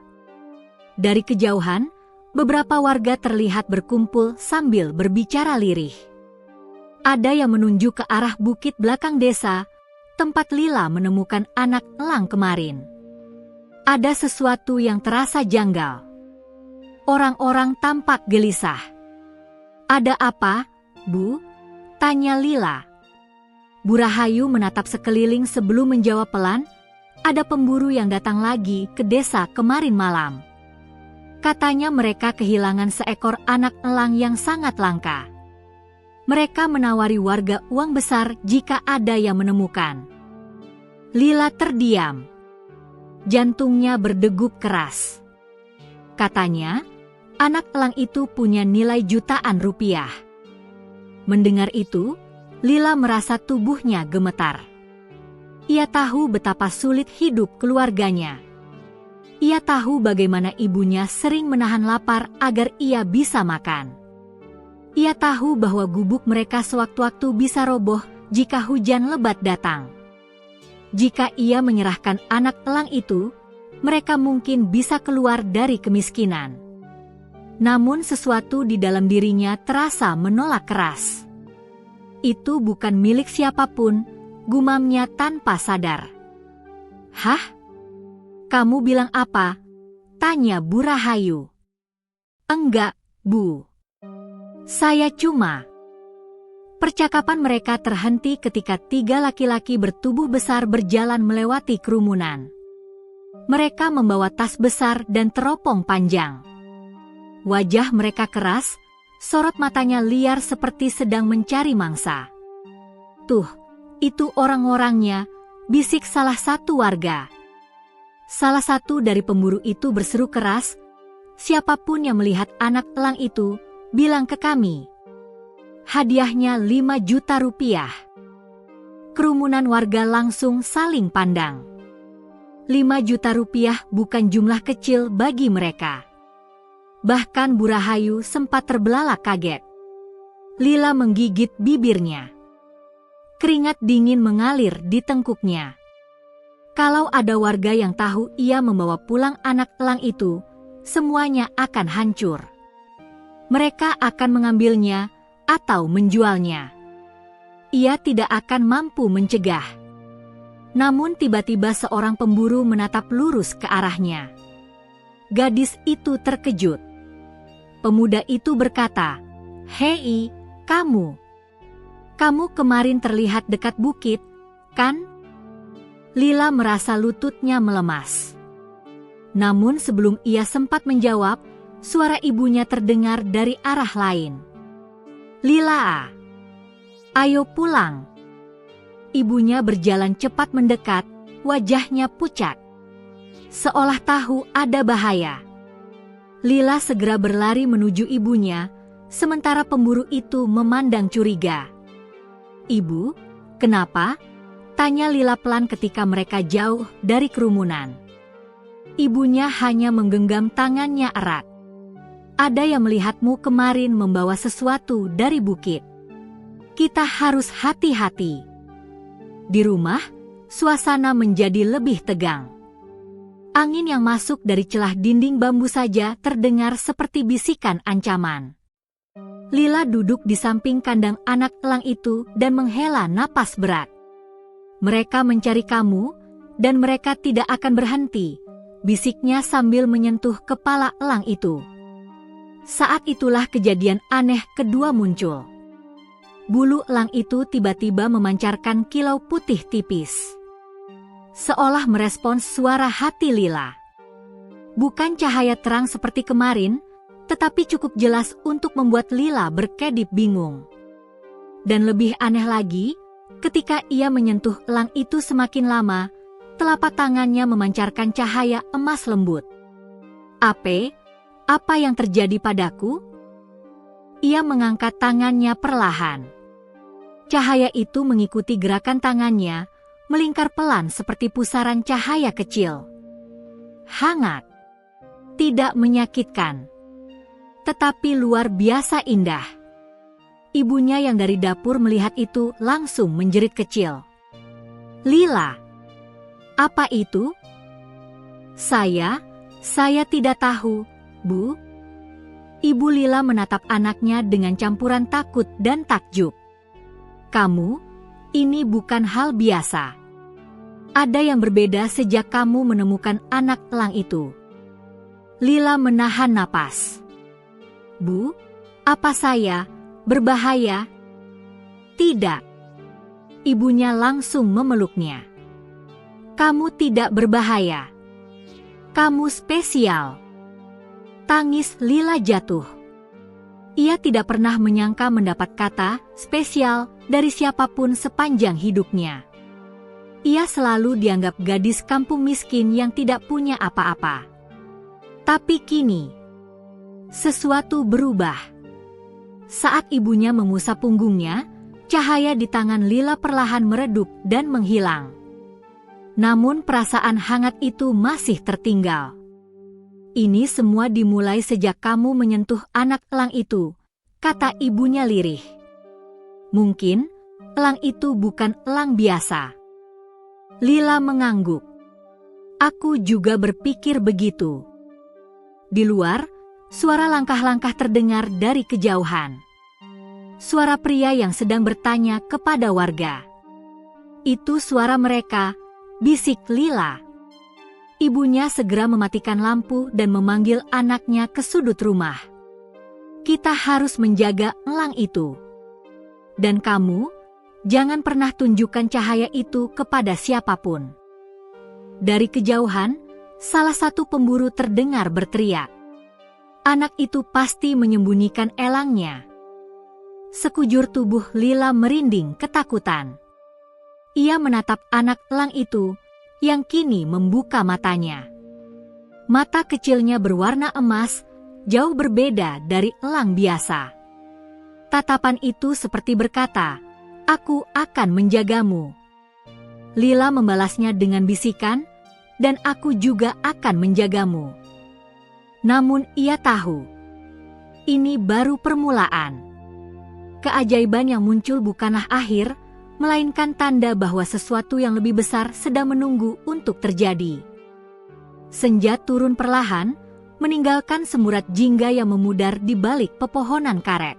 Dari kejauhan, beberapa warga terlihat berkumpul sambil berbicara lirih. Ada yang menunjuk ke arah bukit belakang desa, tempat Lila menemukan anak elang kemarin. Ada sesuatu yang terasa janggal. Orang-orang tampak gelisah. Ada apa, Bu? Tanya Lila. Bu Rahayu menatap sekeliling sebelum menjawab pelan, ada pemburu yang datang lagi ke desa kemarin malam. Katanya mereka kehilangan seekor anak elang yang sangat langka. Mereka menawari warga uang besar jika ada yang menemukan. Lila terdiam. Jantungnya berdegup keras. Katanya, anak elang itu punya nilai jutaan rupiah. Mendengar itu, Lila merasa tubuhnya gemetar. Ia tahu betapa sulit hidup keluarganya. Ia tahu bagaimana ibunya sering menahan lapar agar ia bisa makan. Ia tahu bahwa gubuk mereka sewaktu-waktu bisa roboh jika hujan lebat datang. Jika ia menyerahkan anak elang itu, mereka mungkin bisa keluar dari kemiskinan. Namun sesuatu di dalam dirinya terasa menolak keras. Itu bukan milik siapapun, gumamnya tanpa sadar. Hah? Kamu bilang apa? Tanya Bu Rahayu. Enggak, Bu. Saya cuma... Percakapan mereka terhenti ketika 3 laki-laki bertubuh besar berjalan melewati kerumunan. Mereka membawa tas besar dan teropong panjang. Wajah mereka keras, sorot matanya liar seperti sedang mencari mangsa. Tuh, itu orang-orangnya, bisik salah satu warga. Salah satu dari pemburu itu berseru keras, siapapun yang melihat anak elang itu, bilang ke kami. Hadiahnya 5 juta rupiah. Kerumunan warga langsung saling pandang. 5 juta rupiah bukan jumlah kecil bagi mereka. Bahkan Bu Rahayu sempat terbelalak kaget. Lila menggigit bibirnya. Keringat dingin mengalir di tengkuknya. Kalau ada warga yang tahu ia membawa pulang anak elang itu, semuanya akan hancur. Mereka akan mengambilnya atau menjualnya. Ia tidak akan mampu mencegah. Namun tiba-tiba seorang pemburu menatap lurus ke arahnya. Gadis itu terkejut. Pemuda itu berkata, "Hei, kamu kemarin terlihat dekat bukit, kan?" Lila merasa lututnya melemas. Namun sebelum ia sempat menjawab, suara ibunya terdengar dari arah lain. "Lila, ayo pulang." Ibunya berjalan cepat mendekat, wajahnya pucat, seolah tahu ada bahaya. Lila segera berlari menuju ibunya, sementara pemburu itu memandang curiga. "Ibu, kenapa?" tanya Lila pelan ketika mereka jauh dari kerumunan. Ibunya hanya menggenggam tangannya erat. "Ada yang melihatmu kemarin membawa sesuatu dari bukit. Kita harus hati-hati." Di rumah, suasana menjadi lebih tegang. Angin yang masuk dari celah dinding bambu saja terdengar seperti bisikan ancaman. Lila duduk di samping kandang anak elang itu dan menghela napas berat. "Mereka mencari kamu, dan mereka tidak akan berhenti," bisiknya sambil menyentuh kepala elang itu. Saat itulah kejadian aneh kedua muncul. Bulu elang itu tiba-tiba memancarkan kilau putih tipis, seolah merespons suara hati Lila. Bukan cahaya terang seperti kemarin, tetapi cukup jelas untuk membuat Lila berkedip bingung. Dan lebih aneh lagi, ketika ia menyentuh elang itu semakin lama, telapak tangannya memancarkan cahaya emas lembut. Apa yang terjadi padaku?" Ia mengangkat tangannya perlahan. Cahaya itu mengikuti gerakan tangannya, melingkar pelan seperti pusaran cahaya kecil. Hangat, tidak menyakitkan, tetapi luar biasa indah. Ibunya yang dari dapur melihat itu langsung menjerit kecil. "Lila, apa itu?" Saya tidak tahu, Bu." Ibu Lila menatap anaknya dengan campuran takut dan takjub. "Kamu, ini bukan hal biasa. Ada yang berbeda sejak kamu menemukan anak elang itu." Lila menahan napas. "Bu, apa saya berbahaya?" "Tidak." Ibunya langsung memeluknya. "Kamu tidak berbahaya. Kamu spesial." Tangis Lila jatuh. Ia tidak pernah menyangka mendapat kata spesial dari siapapun sepanjang hidupnya. Ia selalu dianggap gadis kampung miskin yang tidak punya apa-apa. Tapi kini, sesuatu berubah. Saat ibunya mengusap punggungnya, cahaya di tangan Lila perlahan meredup dan menghilang. Namun perasaan hangat itu masih tertinggal. "Ini semua dimulai sejak kamu menyentuh anak elang itu," kata ibunya lirih. "Mungkin elang itu bukan elang biasa." Lila mengangguk. "Aku juga berpikir begitu." Di luar, suara langkah-langkah terdengar dari kejauhan. Suara pria yang sedang bertanya kepada warga. "Itu suara mereka," bisik Lila. Ibunya segera mematikan lampu dan memanggil anaknya ke sudut rumah. "Kita harus menjaga elang itu. Dan kamu, jangan pernah tunjukkan cahaya itu kepada siapapun." Dari kejauhan, salah satu pemburu terdengar berteriak. Anak itu pasti menyembunyikan elangnya. Sekujur tubuh Lila merinding ketakutan. Ia menatap anak elang itu, yang kini membuka matanya. Mata kecilnya berwarna emas, jauh berbeda dari elang biasa. Tatapan itu seperti berkata, "Aku akan menjagamu." Lila membalasnya dengan bisikan, "Dan aku juga akan menjagamu." Namun ia tahu, ini baru permulaan. Keajaiban yang muncul bukanlah akhir, melainkan tanda bahwa sesuatu yang lebih besar sedang menunggu untuk terjadi. Senja turun perlahan, meninggalkan semurat jingga yang memudar di balik pepohonan karet.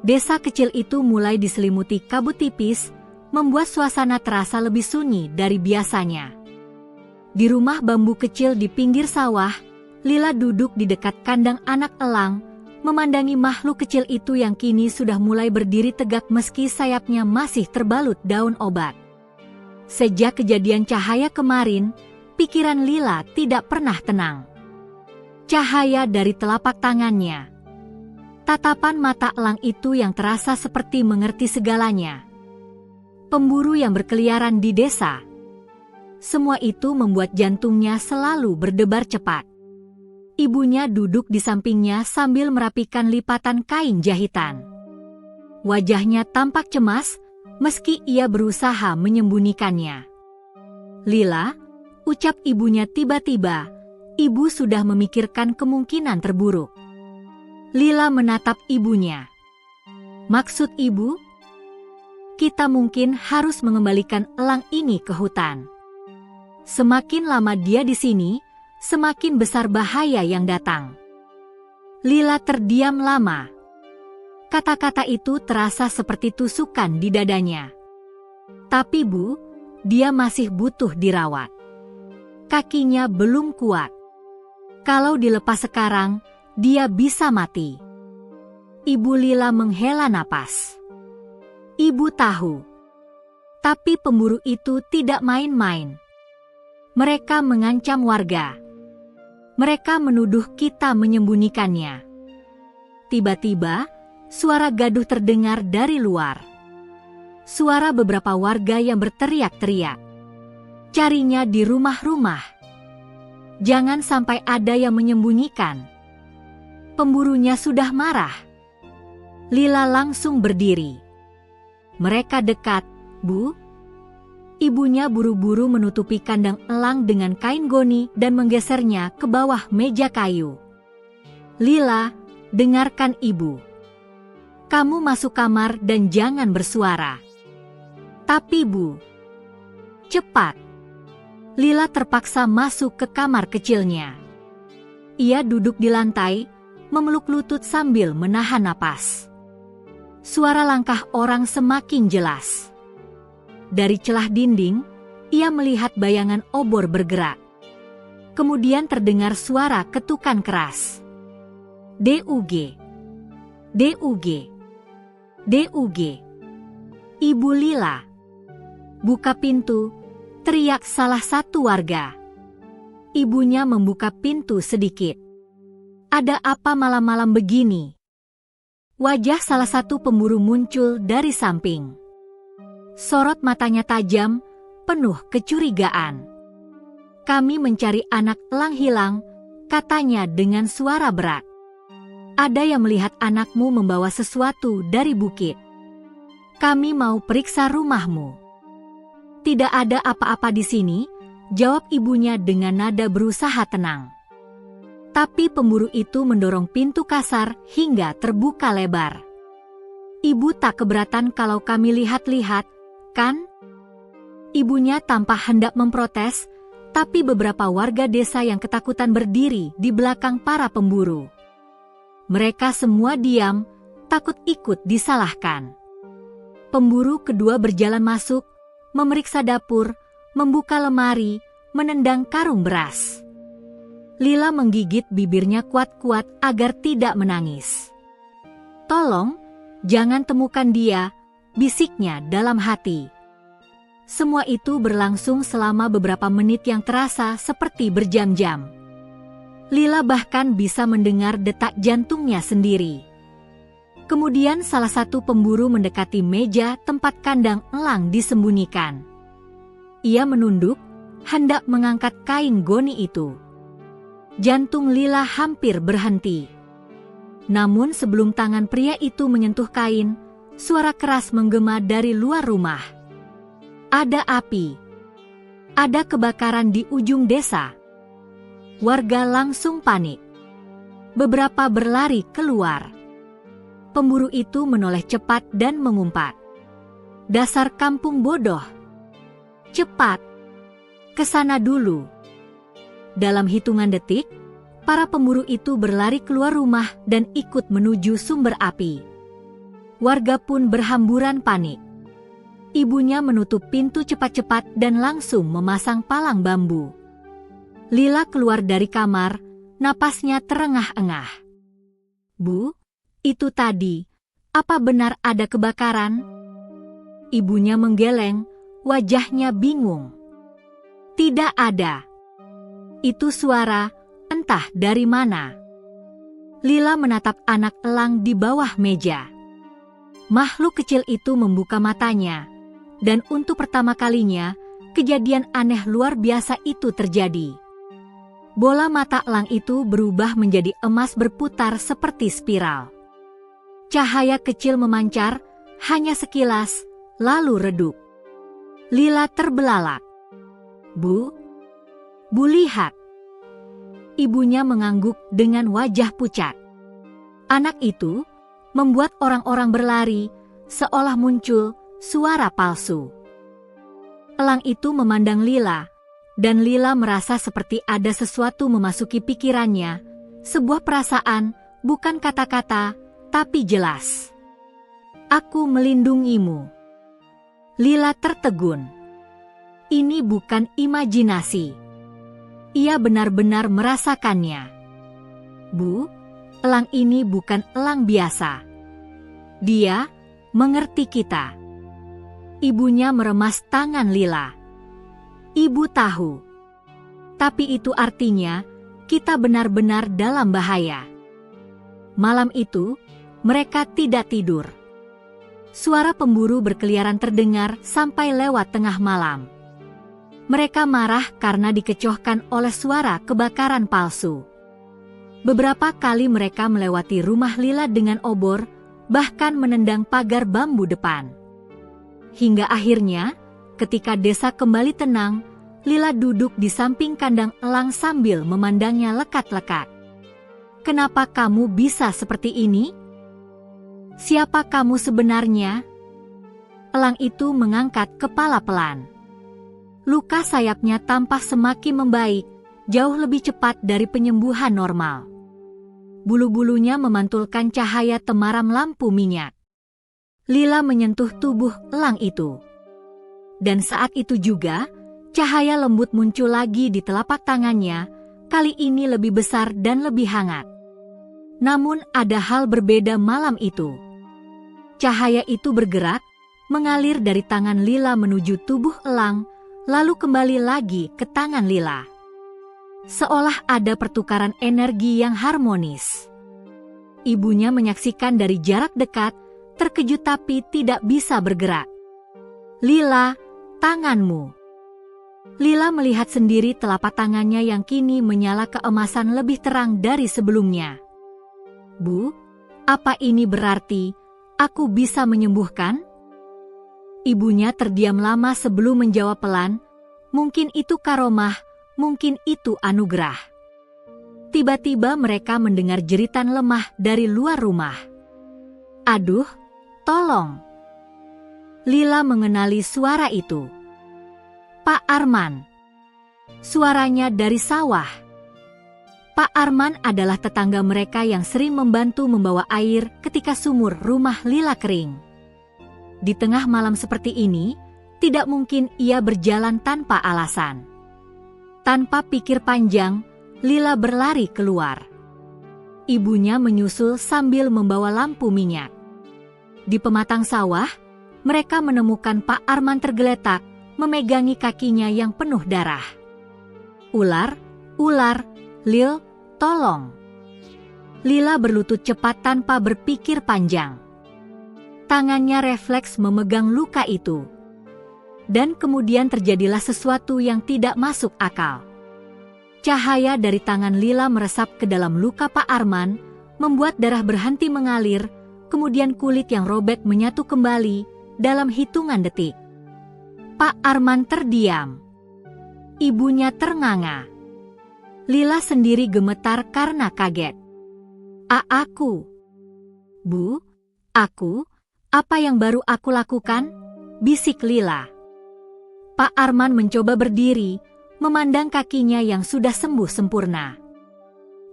Desa kecil itu mulai diselimuti kabut tipis, membuat suasana terasa lebih sunyi dari biasanya. Di rumah bambu kecil di pinggir sawah, Lila duduk di dekat kandang anak elang, memandangi makhluk kecil itu yang kini sudah mulai berdiri tegak meski sayapnya masih terbalut daun obat. Sejak kejadian cahaya kemarin, pikiran Lila tidak pernah tenang. Cahaya dari telapak tangannya, tatapan mata elang itu yang terasa seperti mengerti segalanya, pemburu yang berkeliaran di desa. Semua itu membuat jantungnya selalu berdebar cepat. Ibunya duduk di sampingnya sambil merapikan lipatan kain jahitan. Wajahnya tampak cemas, meski ia berusaha menyembunyikannya. "Lila," ucap ibunya tiba-tiba, ibu sudah memikirkan kemungkinan terburuk. Lila menatap ibunya. "Maksud ibu?" "Kita mungkin harus mengembalikan elang ini ke hutan. Semakin lama dia di sini, semakin besar bahaya yang datang." Lila terdiam lama. Kata-kata itu terasa seperti tusukan di dadanya. "Tapi Bu, dia masih butuh dirawat. Kakinya belum kuat. Kalau dilepas sekarang, dia bisa mati." Ibu Lila menghela napas. Ibu tahu. Tapi pemburu itu tidak main-main. Mereka mengancam warga. Mereka menuduh kita menyembunyikannya. Tiba-tiba, suara gaduh terdengar dari luar. Suara beberapa warga yang berteriak-teriak. "Carinya di rumah-rumah. Jangan sampai ada yang menyembunyikan. Pemburunya sudah marah." Lila langsung berdiri. "Mereka dekat, Bu." Ibunya buru-buru menutupi kandang elang dengan kain goni dan menggesernya ke bawah meja kayu. "Lila, dengarkan ibu. Kamu masuk kamar dan jangan bersuara." "Tapi Bu." "Cepat." Lila terpaksa masuk ke kamar kecilnya. Ia duduk di lantai, memeluk lutut sambil menahan napas. Suara langkah orang semakin jelas. Dari celah dinding, ia melihat bayangan obor bergerak. Kemudian terdengar suara ketukan keras. "DUG. DUG. DUG. Ibu Lila. Buka pintu," teriak salah satu warga. Ibunya membuka pintu sedikit. "Ada apa malam-malam begini?" Wajah salah satu pemburu muncul dari samping. Sorot matanya tajam, penuh kecurigaan. "Kami mencari anak elang hilang," katanya dengan suara berat. "Ada yang melihat anakmu membawa sesuatu dari bukit. Kami mau periksa rumahmu." "Tidak ada apa-apa di sini," jawab ibunya dengan nada berusaha tenang. Tapi pemburu itu mendorong pintu kasar hingga terbuka lebar. "Ibu tak keberatan kalau kami lihat-lihat, kan?" Ibunya tampak hendak memprotes, tapi beberapa warga desa yang ketakutan berdiri di belakang para pemburu. Mereka semua diam, takut ikut disalahkan. Pemburu kedua berjalan masuk, memeriksa dapur, membuka lemari, menendang karung beras. Lila menggigit bibirnya kuat-kuat agar tidak menangis. "Tolong, jangan temukan dia," bisiknya dalam hati. Semua itu berlangsung selama beberapa menit yang terasa seperti berjam-jam. Lila bahkan bisa mendengar detak jantungnya sendiri. Kemudian salah satu pemburu mendekati meja tempat kandang elang disembunyikan. Ia menunduk, hendak mengangkat kain goni itu. Jantung Lila hampir berhenti. Namun sebelum tangan pria itu menyentuh kain, suara keras menggema dari luar rumah. "Ada api. Ada kebakaran di ujung desa." Warga langsung panik. Beberapa berlari keluar. Pemburu itu menoleh cepat dan mengumpat. "Dasar kampung bodoh. Cepat, ke sana dulu." Dalam hitungan detik, Para pemburu itu berlari keluar rumah dan ikut menuju sumber api. Warga pun berhamburan panik. Ibunya menutup pintu cepat-cepat dan langsung memasang palang bambu. Lila keluar dari kamar, napasnya terengah-engah. "Bu, itu tadi, apa benar ada kebakaran?" Ibunya menggeleng, wajahnya bingung. "Tidak ada. Itu suara, entah dari mana." Lila menatap anak elang di bawah meja. Makhluk kecil itu membuka matanya, dan untuk pertama kalinya, kejadian aneh luar biasa itu terjadi. Bola mata elang itu berubah menjadi emas berputar seperti spiral. Cahaya kecil memancar, hanya sekilas, lalu redup. Lila terbelalak. Bu, lihat." Ibunya mengangguk dengan wajah pucat. Anak itu membuat orang-orang berlari, seolah muncul suara palsu. Elang itu memandang Lila, dan Lila merasa seperti ada sesuatu memasuki pikirannya, sebuah perasaan, bukan kata-kata, tapi jelas. "Aku melindungimu." Lila tertegun. Ini bukan imajinasi. Ia benar-benar merasakannya. "Bu, elang ini bukan elang biasa. Dia mengerti kita." Ibunya meremas tangan Lila. "Ibu tahu. Tapi itu artinya kita benar-benar dalam bahaya." Malam itu, mereka tidak tidur. Suara pemburu berkeliaran terdengar sampai lewat tengah malam. Mereka marah karena dikecohkan oleh suara kebakaran palsu. Beberapa kali mereka melewati rumah Lila dengan obor, bahkan menendang pagar bambu depan. Hingga akhirnya, ketika desa kembali tenang, Lila duduk di samping kandang elang sambil memandangnya lekat-lekat. "Kenapa kamu bisa seperti ini? Siapa kamu sebenarnya?" Elang itu mengangkat kepala pelan. Luka sayapnya tampak semakin membaik, jauh lebih cepat dari penyembuhan normal. Bulu-bulunya memantulkan cahaya temaram lampu minyak. Lila menyentuh tubuh elang itu. Dan saat itu juga, cahaya lembut muncul lagi di telapak tangannya, kali ini lebih besar dan lebih hangat. Namun ada hal berbeda malam itu. Cahaya itu bergerak, mengalir dari tangan Lila menuju tubuh elang, lalu kembali lagi ke tangan Lila. Seolah ada pertukaran energi yang harmonis. Ibunya menyaksikan dari jarak dekat, terkejut tapi tidak bisa bergerak. "Lila, tanganmu." Lila melihat sendiri telapak tangannya yang kini menyala keemasan lebih terang dari sebelumnya. "Bu, apa ini berarti aku bisa menyembuhkan?" Ibunya terdiam lama sebelum menjawab pelan, "Mungkin itu karomah, mungkin itu anugerah." Tiba-tiba mereka mendengar jeritan lemah dari luar rumah. "Aduh, tolong!" Lila mengenali suara itu. Pak Arman. Suaranya dari sawah. Pak Arman adalah tetangga mereka yang sering membantu membawa air ketika sumur rumah Lila kering. Di tengah malam seperti ini, tidak mungkin ia berjalan tanpa alasan. Tanpa pikir panjang, Lila berlari keluar. Ibunya menyusul sambil membawa lampu minyak. Di pematang sawah, mereka menemukan Pak Arman tergeletak, memegangi kakinya yang penuh darah. "Ular, ular, Lil, tolong!" Lila berlutut cepat tanpa berpikir panjang. Tangannya refleks memegang luka itu. Dan kemudian terjadilah sesuatu yang tidak masuk akal. Cahaya dari tangan Lila meresap ke dalam luka Pak Arman, membuat darah berhenti mengalir, kemudian kulit yang robek menyatu kembali dalam hitungan detik. Pak Arman terdiam. Ibunya ternganga. Lila sendiri gemetar karena kaget. Aku. Bu, aku, apa yang baru aku lakukan?" bisik Lila. Pak Arman mencoba berdiri, memandang kakinya yang sudah sembuh sempurna.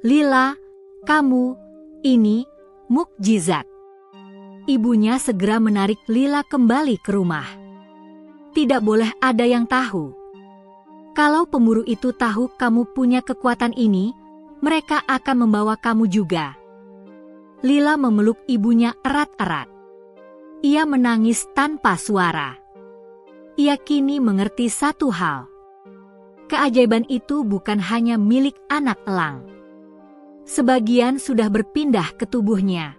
"Lila, kamu, ini, mukjizat." Ibunya segera menarik Lila kembali ke rumah. "Tidak boleh ada yang tahu. Kalau pemburu itu tahu kamu punya kekuatan ini, mereka akan membawa kamu juga." Lila memeluk ibunya erat-erat. Ia menangis tanpa suara. Ia kini mengerti satu hal. Keajaiban itu bukan hanya milik anak elang. Sebagian sudah berpindah ke tubuhnya.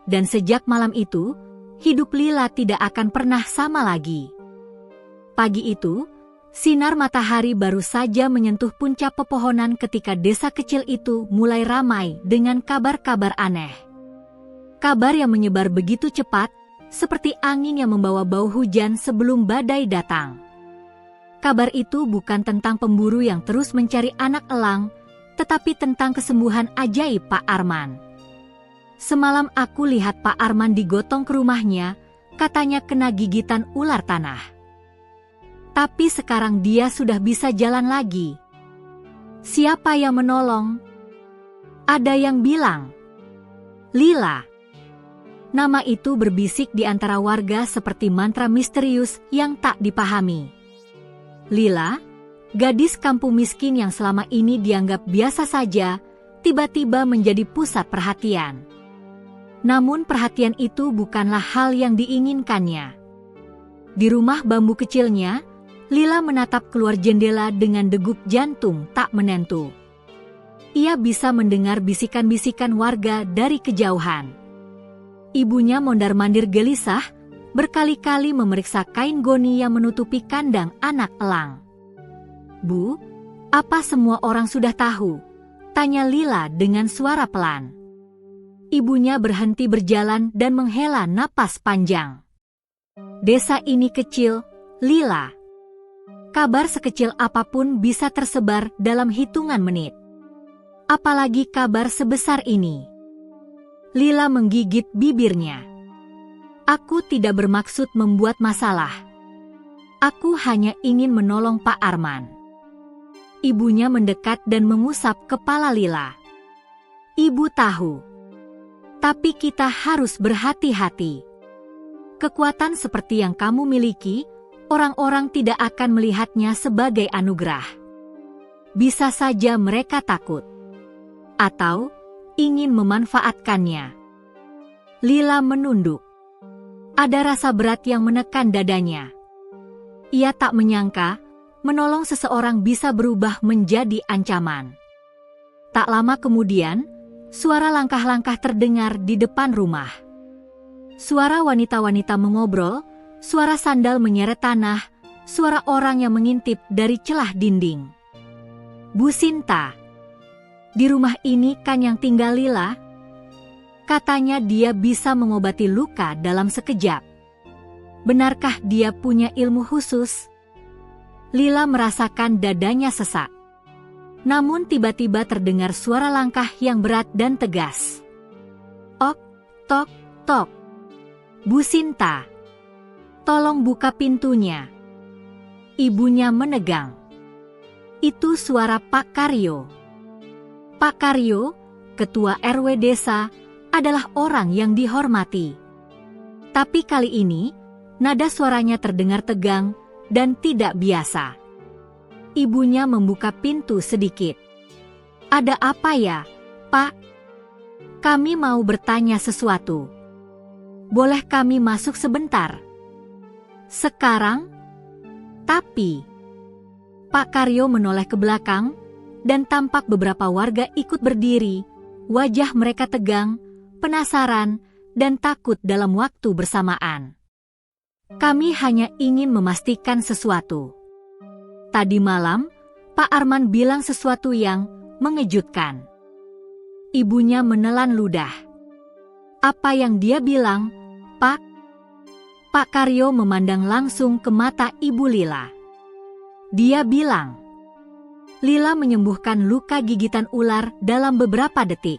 Dan sejak malam itu, hidup Lila tidak akan pernah sama lagi. Pagi itu, sinar matahari baru saja menyentuh puncak pepohonan ketika desa kecil itu mulai ramai dengan kabar-kabar aneh. Kabar yang menyebar begitu cepat, seperti angin yang membawa bau hujan sebelum badai datang. Kabar itu bukan tentang pemburu yang terus mencari anak elang, tetapi tentang kesembuhan ajaib Pak Arman. "Semalam aku lihat Pak Arman digotong ke rumahnya, katanya kena gigitan ular tanah. Tapi sekarang dia sudah bisa jalan lagi. Siapa yang menolong?" Ada yang bilang, "Lila." Nama itu berbisik di antara warga seperti mantra misterius yang tak dipahami. Lila, gadis kampung miskin yang selama ini dianggap biasa saja, tiba-tiba menjadi pusat perhatian. Namun perhatian itu bukanlah hal yang diinginkannya. Di rumah bambu kecilnya, Lila menatap keluar jendela dengan degup jantung tak menentu. Ia bisa mendengar bisikan-bisikan warga dari kejauhan. Ibunya mondar-mandir gelisah, berkali-kali memeriksa kain goni yang menutupi kandang anak elang. "Bu, apa semua orang sudah tahu?" tanya Lila dengan suara pelan. Ibunya berhenti berjalan dan menghela napas panjang. "Desa ini kecil, Lila. Kabar sekecil apapun bisa tersebar dalam hitungan menit. Apalagi kabar sebesar ini." Lila menggigit bibirnya. "Aku tidak bermaksud membuat masalah. Aku hanya ingin menolong Pak Arman." Ibunya mendekat dan mengusap kepala Lila. "Ibu tahu. Tapi kita harus berhati-hati. Kekuatan seperti yang kamu miliki, orang-orang tidak akan melihatnya sebagai anugerah. Bisa saja mereka takut. Atau ingin memanfaatkannya." Lila menunduk. Ada rasa berat yang menekan dadanya. Ia tak menyangka, menolong seseorang bisa berubah menjadi ancaman. Tak lama kemudian, suara langkah-langkah terdengar di depan rumah. Suara wanita-wanita mengobrol, suara sandal menyeret tanah, suara orang yang mengintip dari celah dinding. "Bu Sinta, di rumah ini kan yang tinggal Lila? Katanya dia bisa mengobati luka dalam sekejap. Benarkah dia punya ilmu khusus?" Lila merasakan dadanya sesak. Namun tiba-tiba terdengar suara langkah yang berat dan tegas. "Ok, tok, tok. Bu Sinta, tolong buka pintunya." Ibunya menegang. Itu suara Pak Karyo. Pak Karyo, ketua RW desa, adalah orang yang dihormati. Tapi kali ini, nada suaranya terdengar tegang dan tidak biasa. Ibunya membuka pintu sedikit. "Ada apa ya, Pak? Kami mau bertanya sesuatu. Boleh kami masuk sebentar?" "Sekarang?" "Tapi..." Pak Karyo menoleh ke belakang, dan tampak beberapa warga ikut berdiri, wajah mereka tegang, penasaran, dan takut dalam waktu bersamaan. "Kami hanya ingin memastikan sesuatu. Tadi malam, Pak Arman bilang sesuatu yang mengejutkan." Ibunya menelan ludah. "Apa yang dia bilang, Pak?" Pak Karyo memandang langsung ke mata Ibu Lila. Dia bilang, Lila menyembuhkan luka gigitan ular dalam beberapa detik.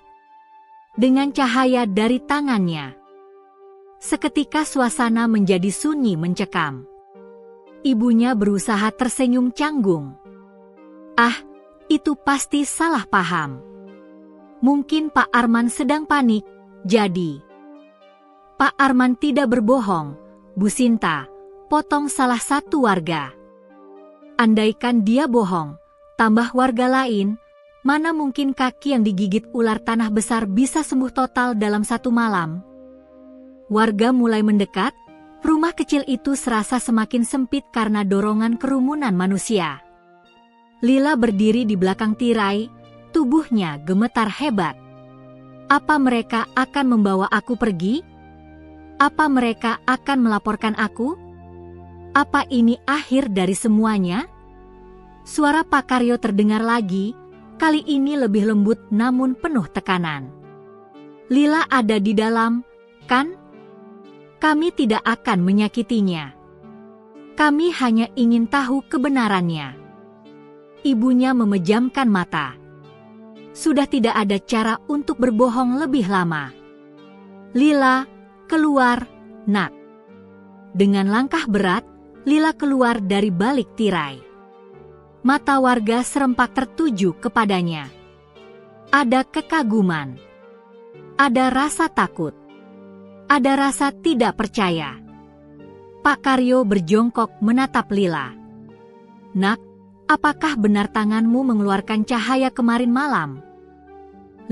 Dengan cahaya dari tangannya. Seketika suasana menjadi sunyi mencekam. Ibunya berusaha tersenyum canggung. "Ah, itu pasti salah paham. Mungkin Pak Arman sedang panik, jadi. Pak Arman tidak berbohong, Bu Sinta, potong salah satu warga. Andaikan dia bohong, tambah warga lain, mana mungkin kaki yang digigit ular tanah besar bisa sembuh total dalam satu malam? Warga mulai mendekat, rumah kecil itu serasa semakin sempit karena dorongan kerumunan manusia. Lila berdiri di belakang tirai, tubuhnya gemetar hebat. Apa mereka akan membawa aku pergi? Apa mereka akan melaporkan aku? Apa ini akhir dari semuanya? Suara Pak Karyo terdengar lagi, kali ini lebih lembut namun penuh tekanan. Lila ada di dalam, kan? Kami tidak akan menyakitinya. Kami hanya ingin tahu kebenarannya. Ibunya memejamkan mata. Sudah tidak ada cara untuk berbohong lebih lama. Lila, keluar, nak. Dengan langkah berat, Lila keluar dari balik tirai. Mata warga serempak tertuju kepadanya. Ada kekaguman. Ada rasa takut. Ada rasa tidak percaya. Pak Karyo berjongkok menatap Lila. Nak, apakah benar tanganmu mengeluarkan cahaya kemarin malam?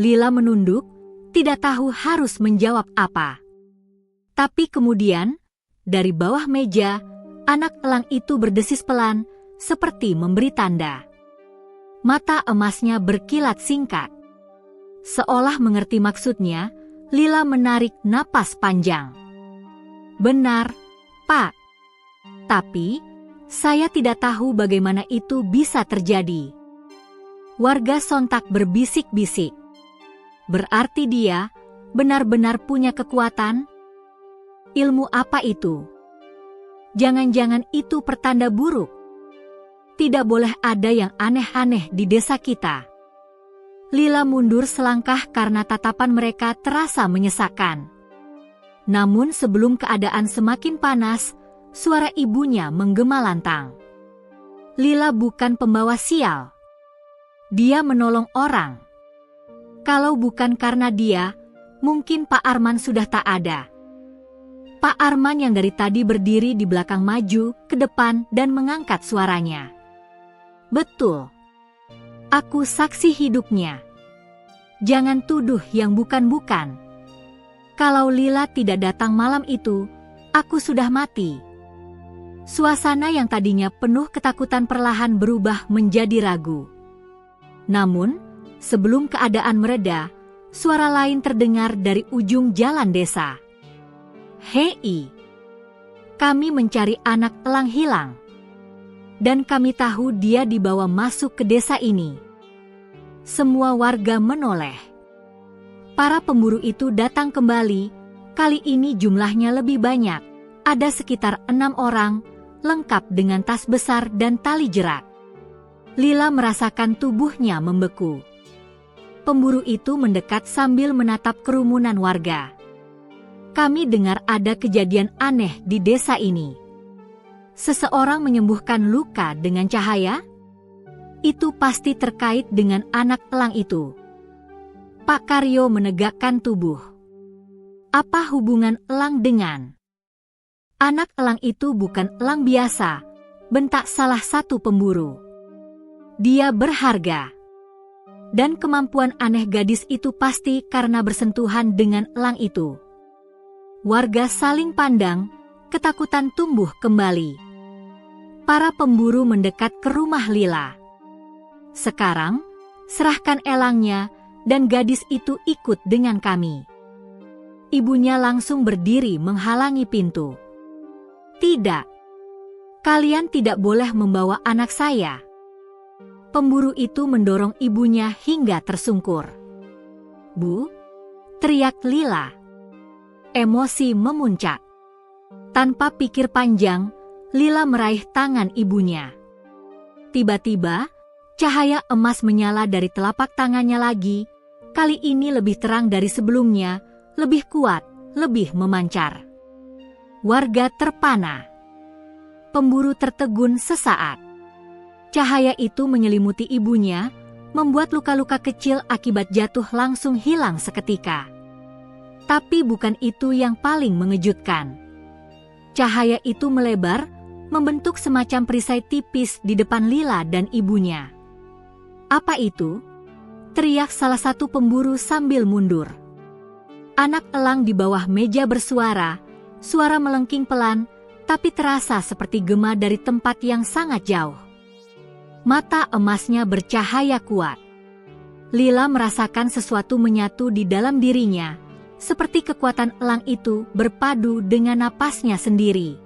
Lila menunduk, tidak tahu harus menjawab apa. Tapi kemudian, dari bawah meja, anak elang itu berdesis pelan, seperti memberi tanda. Mata emasnya berkilat singkat. Seolah mengerti maksudnya, Lila menarik napas panjang. Benar, Pak. Tapi, saya tidak tahu bagaimana itu bisa terjadi. Warga sontak berbisik-bisik. Berarti dia benar-benar punya kekuatan? Ilmu apa itu? Jangan-jangan itu pertanda buruk. Tidak boleh ada yang aneh-aneh di desa kita. Lila mundur selangkah karena tatapan mereka terasa menyesakkan. Namun sebelum keadaan semakin panas, suara ibunya menggema lantang. Lila bukan pembawa sial. Dia menolong orang. Kalau bukan karena dia, mungkin Pak Arman sudah tak ada. Pak Arman yang dari tadi berdiri di belakang maju ke depan dan mengangkat suaranya. Betul. Aku saksi hidupnya. Jangan tuduh yang bukan-bukan. Kalau Lila tidak datang malam itu, aku sudah mati. Suasana yang tadinya penuh ketakutan perlahan berubah menjadi ragu. Namun, sebelum keadaan mereda, suara lain terdengar dari ujung jalan desa. Hei, kami mencari anak elang hilang. Dan kami tahu dia dibawa masuk ke desa ini. Semua warga menoleh. Para pemburu itu datang kembali, kali ini jumlahnya lebih banyak. Ada sekitar 6 orang, lengkap dengan tas besar dan tali jerat. Lila merasakan tubuhnya membeku. Pemburu itu mendekat sambil menatap kerumunan warga. Kami dengar ada kejadian aneh di desa ini. Seseorang menyembuhkan luka dengan cahaya? Itu pasti terkait dengan anak elang itu. Pak Karyo menegakkan tubuh. Apa hubungan elang dengan? Anak elang itu bukan elang biasa, bentak salah satu pemburu. Dia berharga. Dan kemampuan aneh gadis itu pasti karena bersentuhan dengan elang itu. Warga saling pandang, ketakutan tumbuh kembali. Para pemburu mendekat ke rumah Lila. Sekarang, serahkan elangnya dan gadis itu ikut dengan kami. Ibunya langsung berdiri menghalangi pintu. Tidak. Kalian tidak boleh membawa anak saya. Pemburu itu mendorong ibunya hingga tersungkur. Bu, teriak Lila. Emosi memuncak. Tanpa pikir panjang, Lila meraih tangan ibunya. Tiba-tiba, cahaya emas menyala dari telapak tangannya lagi, kali ini lebih terang dari sebelumnya, lebih kuat, lebih memancar. Warga terpana. Pemburu tertegun sesaat. Cahaya itu menyelimuti ibunya, membuat luka-luka kecil akibat jatuh langsung hilang seketika. Tapi bukan itu yang paling mengejutkan. Cahaya itu melebar, membentuk semacam perisai tipis di depan Lila dan ibunya. "Apa itu?" teriak salah satu pemburu sambil mundur. Anak elang di bawah meja bersuara, suara melengking pelan, tapi terasa seperti gema dari tempat yang sangat jauh. Mata emasnya bercahaya kuat. Lila merasakan sesuatu menyatu di dalam dirinya, seperti kekuatan elang itu berpadu dengan napasnya sendiri.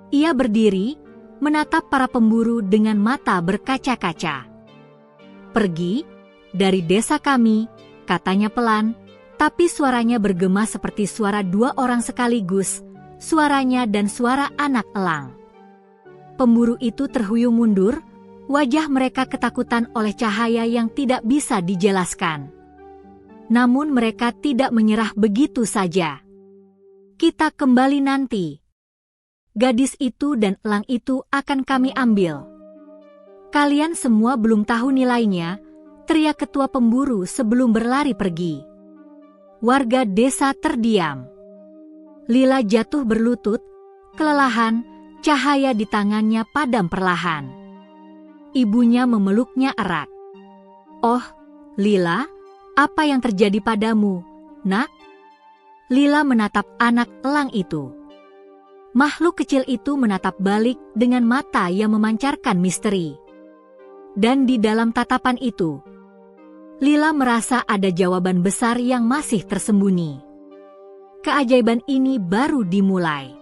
Ia berdiri, menatap para pemburu dengan mata berkaca-kaca. "Pergi dari desa kami," katanya pelan, tapi suaranya bergema seperti suara dua orang sekaligus, suaranya dan suara anak elang. Pemburu itu terhuyung mundur, wajah mereka ketakutan oleh cahaya yang tidak bisa dijelaskan. Namun mereka tidak menyerah begitu saja. "Kita kembali nanti. Gadis itu dan elang itu akan kami ambil. Kalian semua belum tahu nilainya," teriak ketua pemburu sebelum berlari pergi. Warga desa terdiam. Lila jatuh berlutut, kelelahan, cahaya di tangannya padam perlahan. Ibunya memeluknya erat. "Oh, Lila, apa yang terjadi padamu, Nak?" Lila menatap anak elang itu. Makhluk kecil itu menatap balik dengan mata yang memancarkan misteri. Dan di dalam tatapan itu, Lila merasa ada jawaban besar yang masih tersembunyi. Keajaiban ini baru dimulai.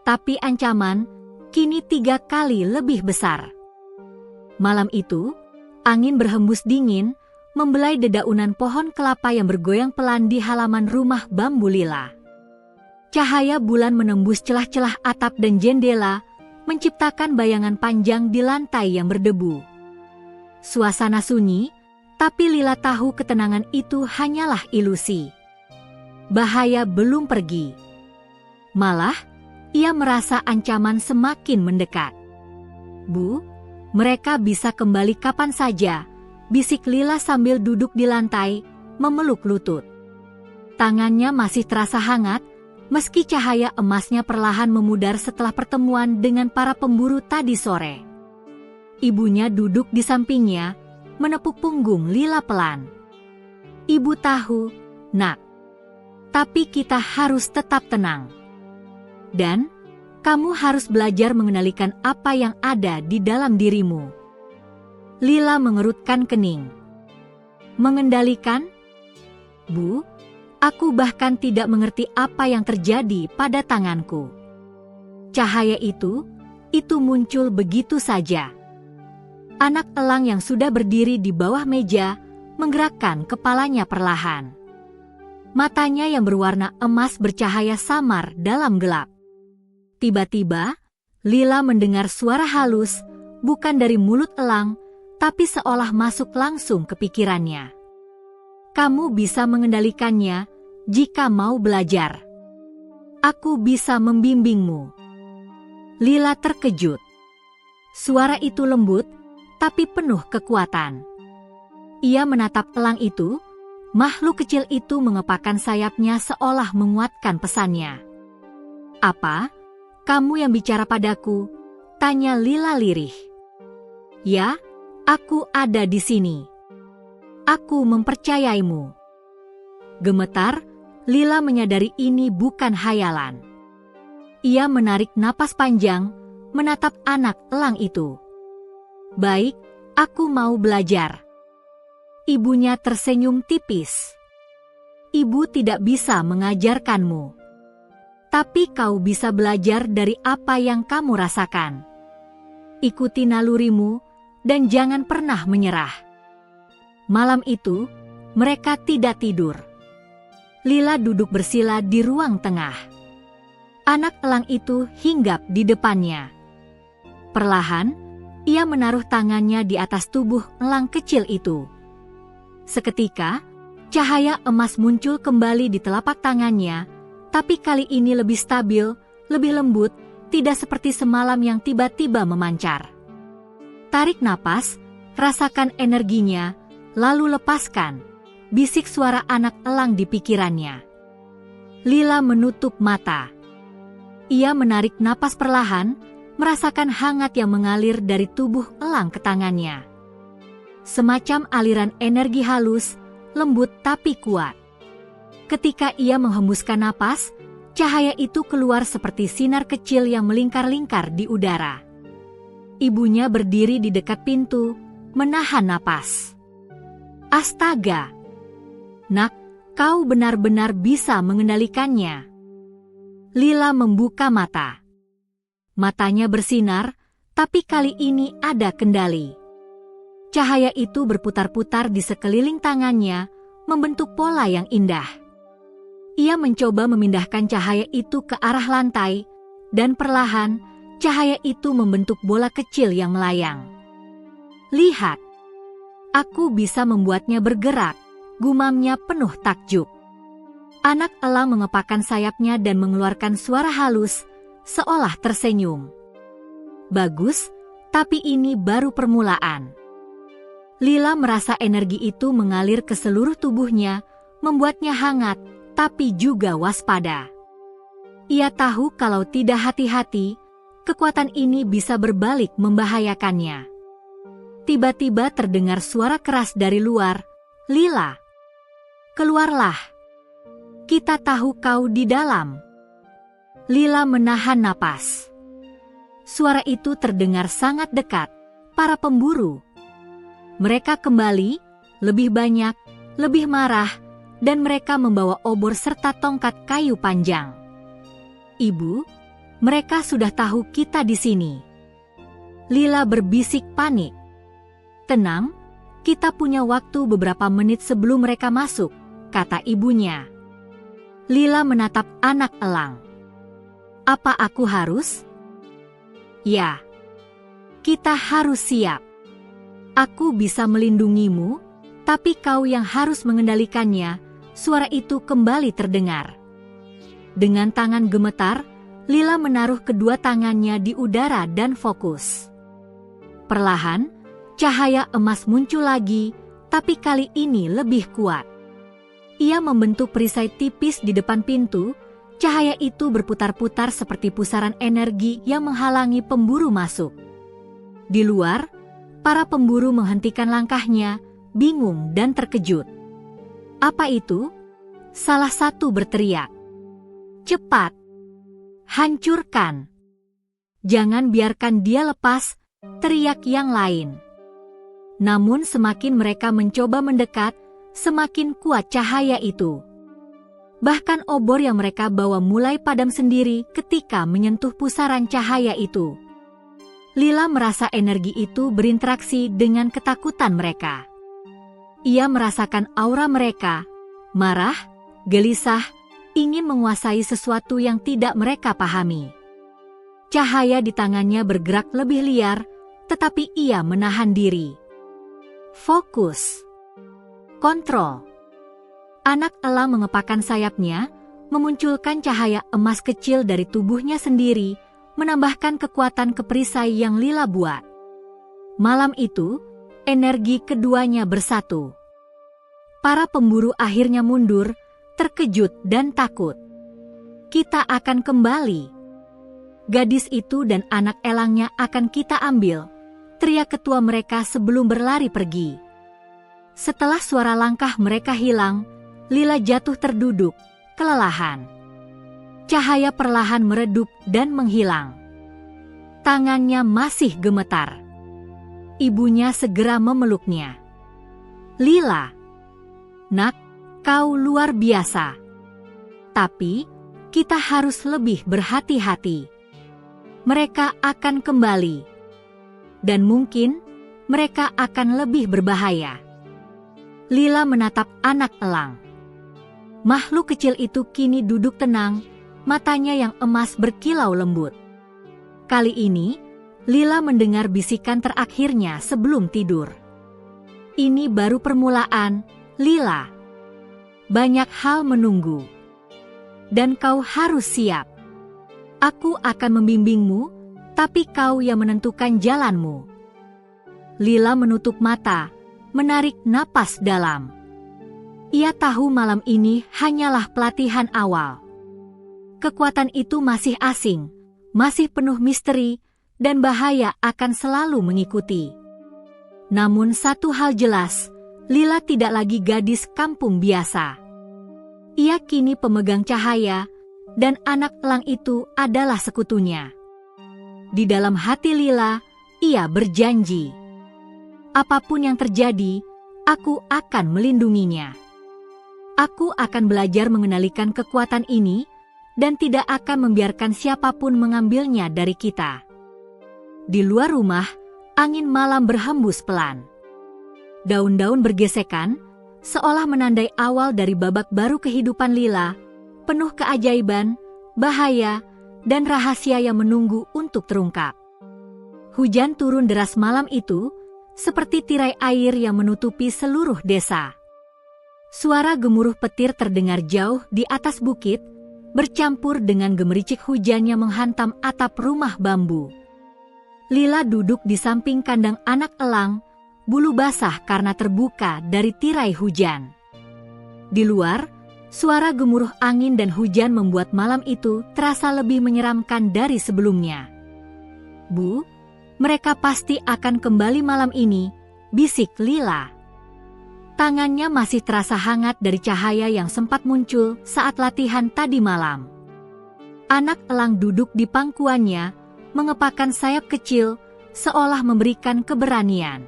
Tapi ancaman kini 3 kali lebih besar. Malam itu, angin berhembus dingin, membelai dedaunan pohon kelapa yang bergoyang pelan di halaman rumah bambu Lila. Cahaya bulan menembus celah-celah atap dan jendela, menciptakan bayangan panjang di lantai yang berdebu. Suasana sunyi, tapi Lila tahu ketenangan itu hanyalah ilusi. Bahaya belum pergi. Malah, ia merasa ancaman semakin mendekat. "Bu, mereka bisa kembali kapan saja," bisik Lila sambil duduk di lantai, memeluk lutut. Tangannya masih terasa hangat, meski cahaya emasnya perlahan memudar setelah pertemuan dengan para pemburu tadi sore. Ibunya duduk di sampingnya, menepuk punggung Lila pelan. "Ibu tahu, Nak. Tapi kita harus tetap tenang. Dan kamu harus belajar mengendalikan apa yang ada di dalam dirimu." Lila mengerutkan kening. "Mengendalikan? Bu, aku bahkan tidak mengerti apa yang terjadi pada tanganku." Cahaya itu muncul begitu saja. Anak elang yang sudah berdiri di bawah meja menggerakkan kepalanya perlahan. Matanya yang berwarna emas bercahaya samar dalam gelap. Tiba-tiba, Lila mendengar suara halus, bukan dari mulut elang, tapi seolah masuk langsung ke pikirannya. "Kamu bisa mengendalikannya jika mau belajar. Aku bisa membimbingmu." Lila terkejut. Suara itu lembut, tapi penuh kekuatan. Ia menatap elang itu. Makhluk kecil itu mengepakkan sayapnya seolah menguatkan pesannya. "Apa? Kamu yang bicara padaku?" tanya Lila lirih. "Ya, aku ada di sini. Aku mempercayaimu." Gemetar, Lila menyadari ini bukan hayalan. Ia menarik napas panjang, menatap anak elang itu. "Baik, aku mau belajar." Ibunya tersenyum tipis. "Ibu tidak bisa mengajarkanmu. Tapi kau bisa belajar dari apa yang kamu rasakan. Ikuti nalurimu dan jangan pernah menyerah." Malam itu, mereka tidak tidur. Lila duduk bersila di ruang tengah. Anak elang itu hinggap di depannya. Perlahan, ia menaruh tangannya di atas tubuh elang kecil itu. Seketika, cahaya emas muncul kembali di telapak tangannya, tapi kali ini lebih stabil, lebih lembut, tidak seperti semalam yang tiba-tiba memancar. Tarik napas, Rasakan energinya, lalu lepaskan, bisik suara anak elang di pikirannya. Lila menutup mata. Ia menarik napas perlahan, merasakan hangat yang mengalir dari tubuh elang ke tangannya. Semacam aliran energi halus, lembut tapi kuat. Ketika ia menghembuskan napas, cahaya itu keluar seperti sinar kecil yang melingkar-lingkar di udara. Ibunya berdiri di dekat pintu, menahan napas. Astaga! Nak, kau benar-benar bisa mengendalikannya. Lila membuka mata. Matanya bersinar, tapi kali ini ada kendali. Cahaya itu berputar-putar di sekeliling tangannya, membentuk pola yang indah. Ia mencoba memindahkan cahaya itu ke arah lantai, dan perlahan, cahaya itu membentuk bola kecil yang melayang. Lihat, aku bisa membuatnya bergerak, gumamnya penuh takjub. Anak elang mengepakkan sayapnya dan mengeluarkan suara halus, seolah tersenyum. Bagus, tapi ini baru permulaan. Lila merasa energi itu mengalir ke seluruh tubuhnya, membuatnya hangat, tapi juga waspada. Ia tahu kalau tidak hati-hati, kekuatan ini bisa berbalik membahayakannya. Tiba-tiba terdengar suara keras dari luar, "Lila, keluarlah. Kita tahu kau di dalam." Lila menahan napas. Suara itu terdengar sangat dekat, para pemburu. Mereka kembali, lebih banyak, lebih marah, dan mereka membawa obor serta tongkat kayu panjang. "Ibu, mereka sudah tahu kita di sini." Lila berbisik panik. "Tenang, kita punya waktu beberapa menit sebelum mereka masuk," kata ibunya. Lila menatap anak elang. "Apa aku harus?" "Ya, kita harus siap. Aku bisa melindungimu, tapi kau yang harus mengendalikannya." Suara itu kembali terdengar. Dengan tangan gemetar, Lila menaruh kedua tangannya di udara dan fokus. Perlahan, cahaya emas muncul lagi, tapi kali ini lebih kuat. Ia membentuk perisai tipis di depan pintu. Cahaya itu berputar-putar seperti pusaran energi yang menghalangi pemburu masuk. Di luar, para pemburu menghentikan langkahnya, bingung dan terkejut. "Apa itu?" Salah satu berteriak. "Cepat! Hancurkan! Jangan biarkan dia lepas!" teriak yang lain. Namun semakin mereka mencoba mendekat, semakin kuat cahaya itu. Bahkan obor yang mereka bawa mulai padam sendiri ketika menyentuh pusaran cahaya itu. Lila merasa energi itu berinteraksi dengan ketakutan mereka. Ia merasakan aura mereka, marah, gelisah, ingin menguasai sesuatu yang tidak mereka pahami. Cahaya di tangannya bergerak lebih liar, tetapi ia menahan diri. Fokus. Kontrol. Anak elang mengepakkan sayapnya, memunculkan cahaya emas kecil dari tubuhnya sendiri, menambahkan kekuatan ke perisai yang Lila buat. Malam itu, energi keduanya bersatu. Para pemburu akhirnya mundur, terkejut dan takut. "Kita akan kembali. Gadis itu dan anak elangnya akan kita ambil," teriak ketua mereka sebelum berlari pergi. Setelah suara langkah mereka hilang, Lila jatuh terduduk, kelelahan. Cahaya perlahan meredup dan menghilang. Tangannya masih gemetar. Ibunya segera memeluknya. "Lila, nak, kau luar biasa. Tapi, kita harus lebih berhati-hati. Mereka akan kembali. Dan mungkin, mereka akan lebih berbahaya." Lila menatap anak elang. Makhluk kecil itu kini duduk tenang, matanya yang emas berkilau lembut. Kali ini, Lila mendengar bisikan terakhirnya sebelum tidur. "Ini baru permulaan, Lila. Banyak hal menunggu. Dan kau harus siap. Aku akan membimbingmu, tapi kau yang menentukan jalanmu." Lila menutup mata, menarik napas dalam. Ia tahu malam ini hanyalah pelatihan awal. Kekuatan itu masih asing, masih penuh misteri, dan bahaya akan selalu mengikuti. Namun satu hal jelas, Lila tidak lagi gadis kampung biasa. Ia kini pemegang cahaya, dan anak elang itu adalah sekutunya. Di dalam hati Lila, ia berjanji, apapun yang terjadi, aku akan melindunginya. Aku akan belajar mengendalikan kekuatan ini, dan tidak akan membiarkan siapapun mengambilnya dari kita. Di luar rumah, angin malam berhembus pelan. Daun-daun bergesekan, seolah menandai awal dari babak baru kehidupan Lila, penuh keajaiban, bahaya, dan rahasia yang menunggu untuk terungkap. Hujan turun deras malam itu, seperti tirai air yang menutupi seluruh desa. Suara gemuruh petir terdengar jauh di atas bukit, bercampur dengan gemericik hujan yang menghantam atap rumah bambu. Lila duduk di samping kandang anak elang, bulu basah karena terbuka dari tirai hujan. Di luar, suara gemuruh angin dan hujan membuat malam itu terasa lebih menyeramkan dari sebelumnya. "Bu, mereka pasti akan kembali malam ini," bisik Lila. Tangannya masih terasa hangat dari cahaya yang sempat muncul saat latihan tadi malam. Anak elang duduk di pangkuannya, mengepakkan sayap kecil, seolah memberikan keberanian.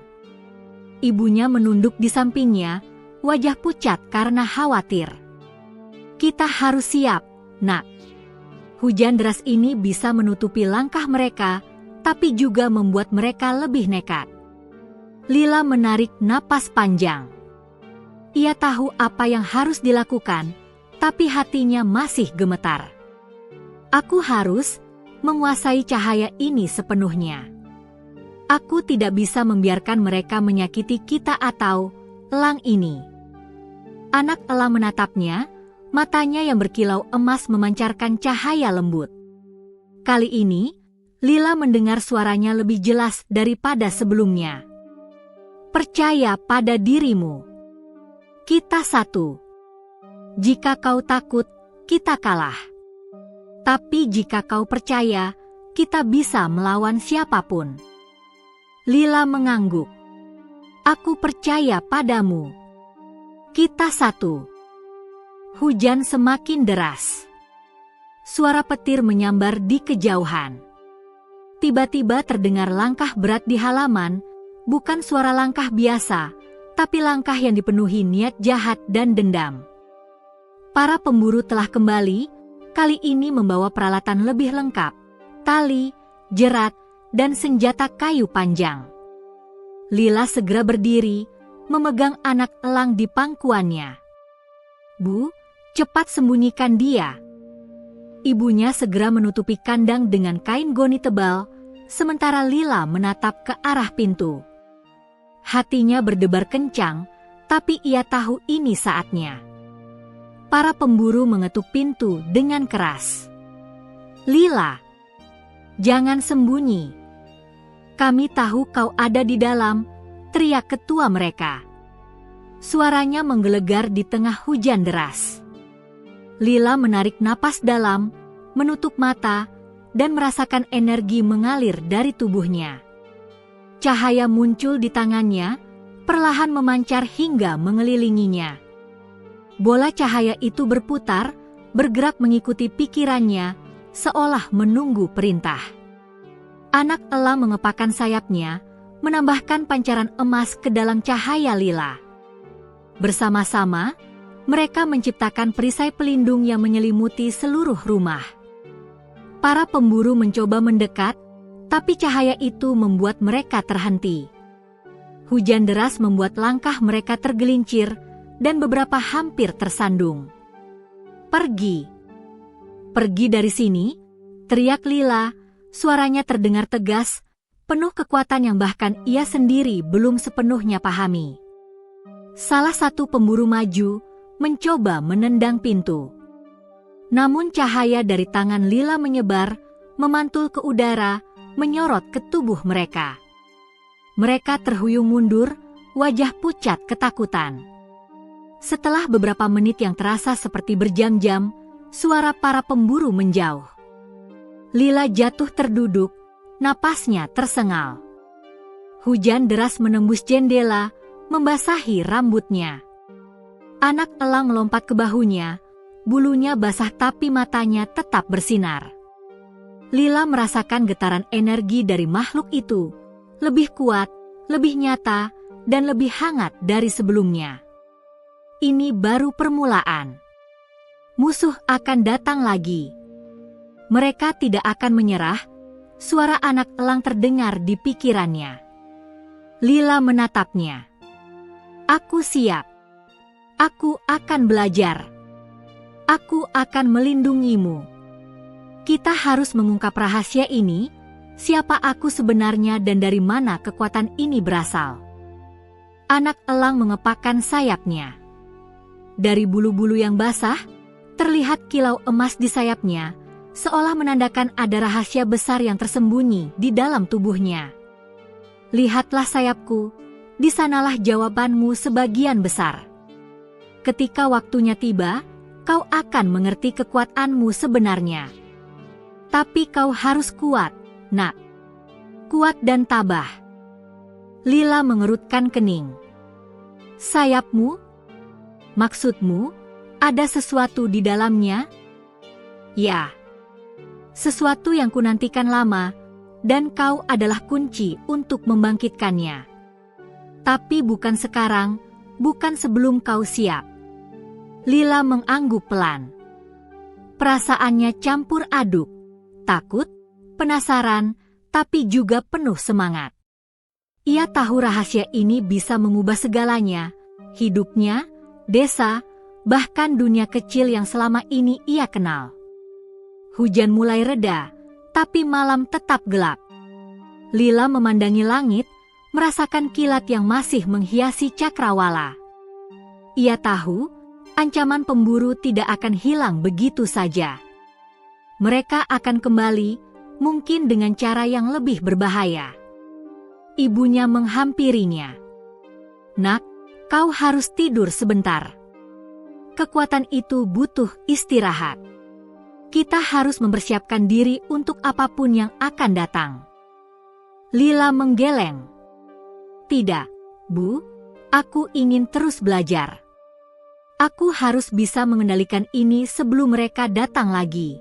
Ibunya menunduk di sampingnya, wajah pucat karena khawatir. "Kita harus siap, Nak. Hujan deras ini bisa menutupi langkah mereka, tapi juga membuat mereka lebih nekat." Lila menarik napas panjang. Ia tahu apa yang harus dilakukan, tapi hatinya masih gemetar. "Aku harus menguasai cahaya ini sepenuhnya. Aku tidak bisa membiarkan mereka menyakiti kita atau elang ini." Anak elang menatapnya, matanya yang berkilau emas memancarkan cahaya lembut. Kali ini, Lila mendengar suaranya lebih jelas daripada sebelumnya. "Percaya pada dirimu. Kita satu. Jika kau takut, kita kalah. Tapi jika kau percaya, kita bisa melawan siapapun." Lila mengangguk. "Aku percaya padamu. Kita satu." Hujan semakin deras. Suara petir menyambar di kejauhan. Tiba-tiba terdengar langkah berat di halaman, bukan suara langkah biasa, tapi langkah yang dipenuhi niat jahat dan dendam. Para pemburu telah kembali, kali ini membawa peralatan lebih lengkap, tali, jerat, dan senjata kayu panjang. Lila segera berdiri, memegang anak elang di pangkuannya. "Bu, cepat sembunyikan dia." Ibunya segera menutupi kandang dengan kain goni tebal, sementara Lila menatap ke arah pintu. Hatinya berdebar kencang, tapi ia tahu ini saatnya. Para pemburu mengetuk pintu dengan keras. "Lila, jangan sembunyi. Kami tahu kau ada di dalam," teriak ketua mereka. Suaranya menggelegar di tengah hujan deras. Lila menarik napas dalam, menutup mata, dan merasakan energi mengalir dari tubuhnya. Cahaya muncul di tangannya, perlahan memancar hingga mengelilinginya. Bola cahaya itu berputar, bergerak mengikuti pikirannya, seolah menunggu perintah. Anak elang mengepakkan sayapnya, menambahkan pancaran emas ke dalam cahaya Lila. Bersama-sama, mereka menciptakan perisai pelindung yang menyelimuti seluruh rumah. Para pemburu mencoba mendekat, tapi cahaya itu membuat mereka terhenti. Hujan deras membuat langkah mereka tergelincir, dan beberapa hampir tersandung. "Pergi! Pergi dari sini!" teriak Lila, suaranya terdengar tegas, penuh kekuatan yang bahkan ia sendiri belum sepenuhnya pahami. Salah satu pemburu maju, mencoba menendang pintu. Namun cahaya dari tangan Lila menyebar, memantul ke udara, menyorot ke tubuh mereka. Mereka terhuyung mundur, wajah pucat ketakutan. Setelah beberapa menit yang terasa seperti berjam-jam, suara para pemburu menjauh. Lila jatuh terduduk, napasnya tersengal. Hujan deras menembus jendela, membasahi rambutnya. Anak elang melompat ke bahunya, bulunya basah tapi matanya tetap bersinar. Lila merasakan getaran energi dari makhluk itu, lebih kuat, lebih nyata, dan lebih hangat dari sebelumnya. Ini baru permulaan. Musuh akan datang lagi. Mereka tidak akan menyerah, suara anak elang terdengar di pikirannya. Lila menatapnya. Aku siap. Aku akan belajar. Aku akan melindungimu. Kita harus mengungkap rahasia ini, siapa aku sebenarnya dan dari mana kekuatan ini berasal. Anak elang mengepakkan sayapnya. Dari bulu-bulu yang basah, terlihat kilau emas di sayapnya, seolah menandakan ada rahasia besar yang tersembunyi di dalam tubuhnya. Lihatlah sayapku, di sanalah jawabanmu sebagian besar. Ketika waktunya tiba, kau akan mengerti kekuatanmu sebenarnya. Tapi kau harus kuat, nak. Kuat dan tabah. Lila mengerutkan kening. Sayapmu? Maksudmu, ada sesuatu di dalamnya? Ya. Sesuatu yang kunantikan lama, dan kau adalah kunci untuk membangkitkannya. Tapi bukan sekarang, bukan sebelum kau siap. Lila mengangguk pelan. Perasaannya campur aduk, takut, penasaran, tapi juga penuh semangat. Ia tahu rahasia ini bisa mengubah segalanya, hidupnya, desa, bahkan dunia kecil yang selama ini ia kenal. Hujan mulai reda, tapi malam tetap gelap. Lila memandangi langit, merasakan kilat yang masih menghiasi cakrawala. Ia tahu, ancaman pemburu tidak akan hilang begitu saja. Mereka akan kembali, mungkin dengan cara yang lebih berbahaya. Ibunya menghampirinya. Nak, kau harus tidur sebentar. Kekuatan itu butuh istirahat. Kita harus mempersiapkan diri untuk apapun yang akan datang. Lila menggeleng. Tidak, Bu, aku ingin terus belajar. Aku harus bisa mengendalikan ini sebelum mereka datang lagi.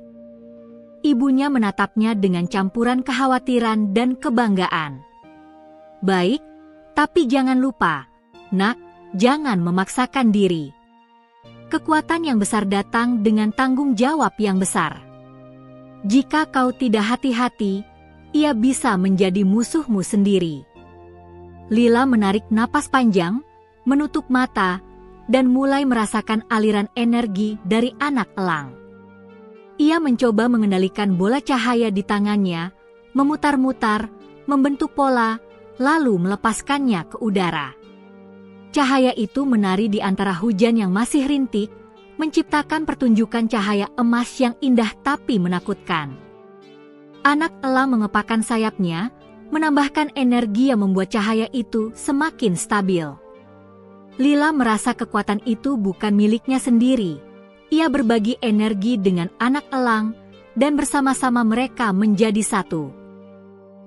Ibunya menatapnya dengan campuran kekhawatiran dan kebanggaan. Baik, tapi jangan lupa, nak, jangan memaksakan diri. Kekuatan yang besar datang dengan tanggung jawab yang besar. Jika kau tidak hati-hati, ia bisa menjadi musuhmu sendiri. Lila menarik napas panjang, menutup mata, dan mulai merasakan aliran energi dari anak elang. Ia mencoba mengendalikan bola cahaya di tangannya, memutar-mutar, membentuk pola, lalu melepaskannya ke udara. Cahaya itu menari di antara hujan yang masih rintik, menciptakan pertunjukan cahaya emas yang indah tapi menakutkan. Anak elang mengepakkan sayapnya, menambahkan energi yang membuat cahaya itu semakin stabil. Lila merasa kekuatan itu bukan miliknya sendiri. Ia berbagi energi dengan anak elang, dan bersama-sama mereka menjadi satu.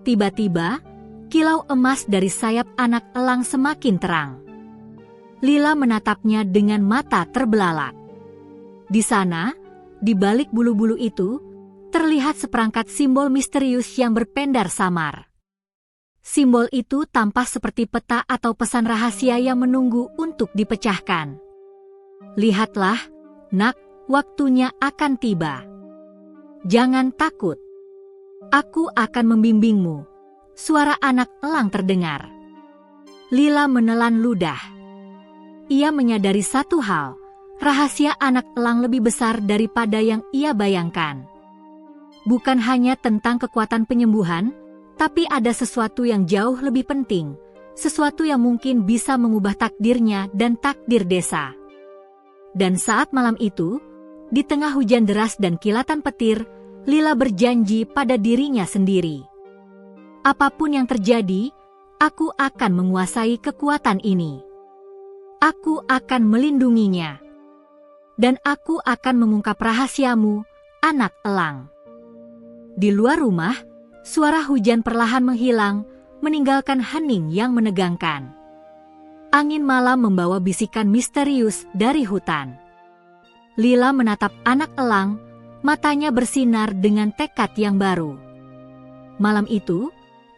Tiba-tiba, kilau emas dari sayap anak elang semakin terang. Lila menatapnya dengan mata terbelalak. Di sana, di balik bulu-bulu itu, terlihat seperangkat simbol misterius yang berpendar samar. Simbol itu tampak seperti peta atau pesan rahasia yang menunggu untuk dipecahkan. Lihatlah, nak, waktunya akan tiba. Jangan takut. Aku akan membimbingmu. Suara anak elang terdengar. Lila menelan ludah. Ia menyadari satu hal, rahasia anak elang lebih besar daripada yang ia bayangkan. Bukan hanya tentang kekuatan penyembuhan, tapi ada sesuatu yang jauh lebih penting, sesuatu yang mungkin bisa mengubah takdirnya dan takdir desa. Dan saat malam itu, di tengah hujan deras dan kilatan petir, Lila berjanji pada dirinya sendiri. Apapun yang terjadi, Aku akan menguasai kekuatan ini. Aku akan melindunginya. Dan aku akan mengungkap rahasiamu, anak elang. Di luar rumah, suara hujan perlahan menghilang, meninggalkan hening yang menegangkan. Angin malam membawa bisikan misterius dari hutan. Lila menatap anak elang, matanya bersinar dengan tekad yang baru. Malam itu,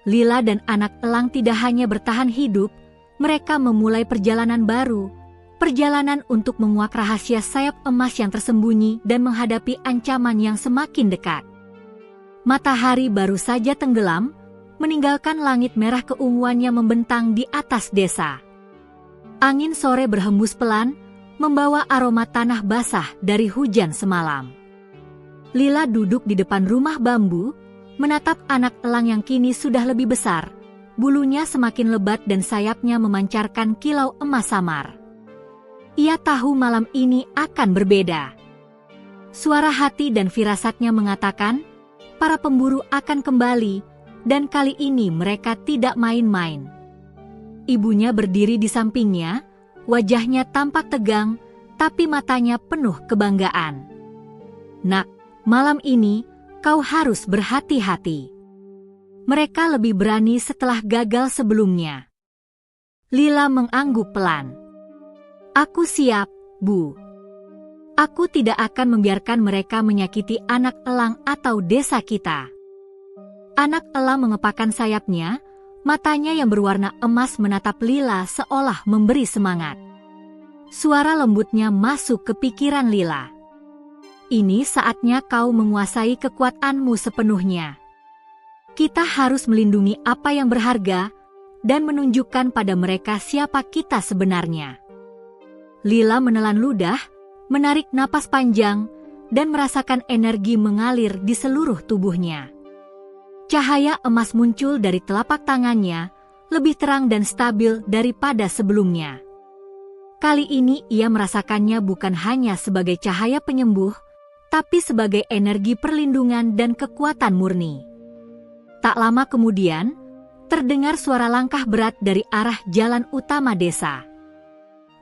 Lila dan anak elang tidak hanya bertahan hidup, mereka memulai perjalanan baru, perjalanan untuk menguak rahasia sayap emas yang tersembunyi dan menghadapi ancaman yang semakin dekat. Matahari baru saja tenggelam, meninggalkan langit merah keunguannya membentang di atas desa. Angin sore berhembus pelan, membawa aroma tanah basah dari hujan semalam. Lila duduk di depan rumah bambu, menatap anak elang yang kini sudah lebih besar. Bulunya semakin lebat dan sayapnya memancarkan kilau emas samar. Ia tahu malam ini akan berbeda. Suara hati dan firasatnya mengatakan, para pemburu akan kembali, dan kali ini mereka tidak main-main. Ibunya berdiri di sampingnya, wajahnya tampak tegang, tapi matanya penuh kebanggaan. Nak, malam ini kau harus berhati-hati. Mereka lebih berani setelah gagal sebelumnya. Lila mengangguk pelan. Aku siap, Bu. Aku tidak akan membiarkan mereka menyakiti anak elang atau desa kita. Anak elang mengepakkan sayapnya, matanya yang berwarna emas menatap Lila seolah memberi semangat. Suara lembutnya masuk ke pikiran Lila. Ini saatnya kau menguasai kekuatanmu sepenuhnya. Kita harus melindungi apa yang berharga dan menunjukkan pada mereka siapa kita sebenarnya. Lila menelan ludah, menarik napas panjang, dan merasakan energi mengalir di seluruh tubuhnya. Cahaya emas muncul dari telapak tangannya, lebih terang dan stabil daripada sebelumnya. Kali ini ia merasakannya bukan hanya sebagai cahaya penyembuh, tapi sebagai energi perlindungan dan kekuatan murni. Tak lama kemudian, terdengar suara langkah berat dari arah jalan utama desa.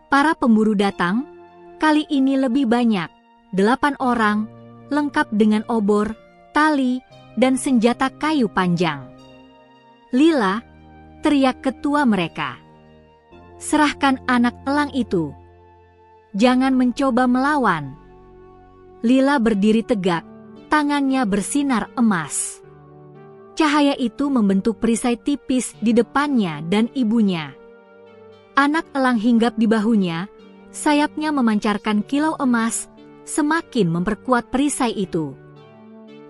Para pemburu datang, kali ini lebih banyak, 8 orang, lengkap dengan obor, tali, dan senjata kayu panjang. Lila, teriak ketua mereka. Serahkan anak elang itu. Jangan mencoba melawan. Lila berdiri tegak, tangannya bersinar emas. Cahaya itu membentuk perisai tipis di depannya dan ibunya. Anak elang hinggap di bahunya, sayapnya memancarkan kilau emas, semakin memperkuat perisai itu.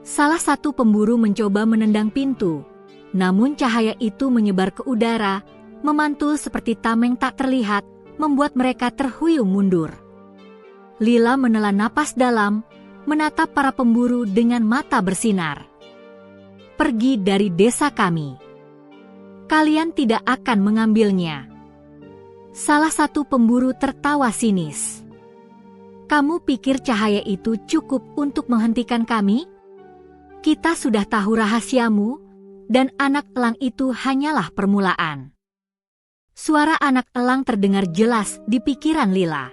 Salah satu pemburu mencoba menendang pintu, namun cahaya itu menyebar ke udara, memantul seperti tameng tak terlihat, membuat mereka terhuyung mundur. Lila menelan napas dalam, menatap para pemburu dengan mata bersinar. Pergi dari desa kami. Kalian tidak akan mengambilnya. Salah satu pemburu tertawa sinis. Kamu pikir cahaya itu cukup untuk menghentikan kami? Kita sudah tahu rahasiamu, dan anak elang itu hanyalah permulaan. Suara anak elang terdengar jelas di pikiran Lila.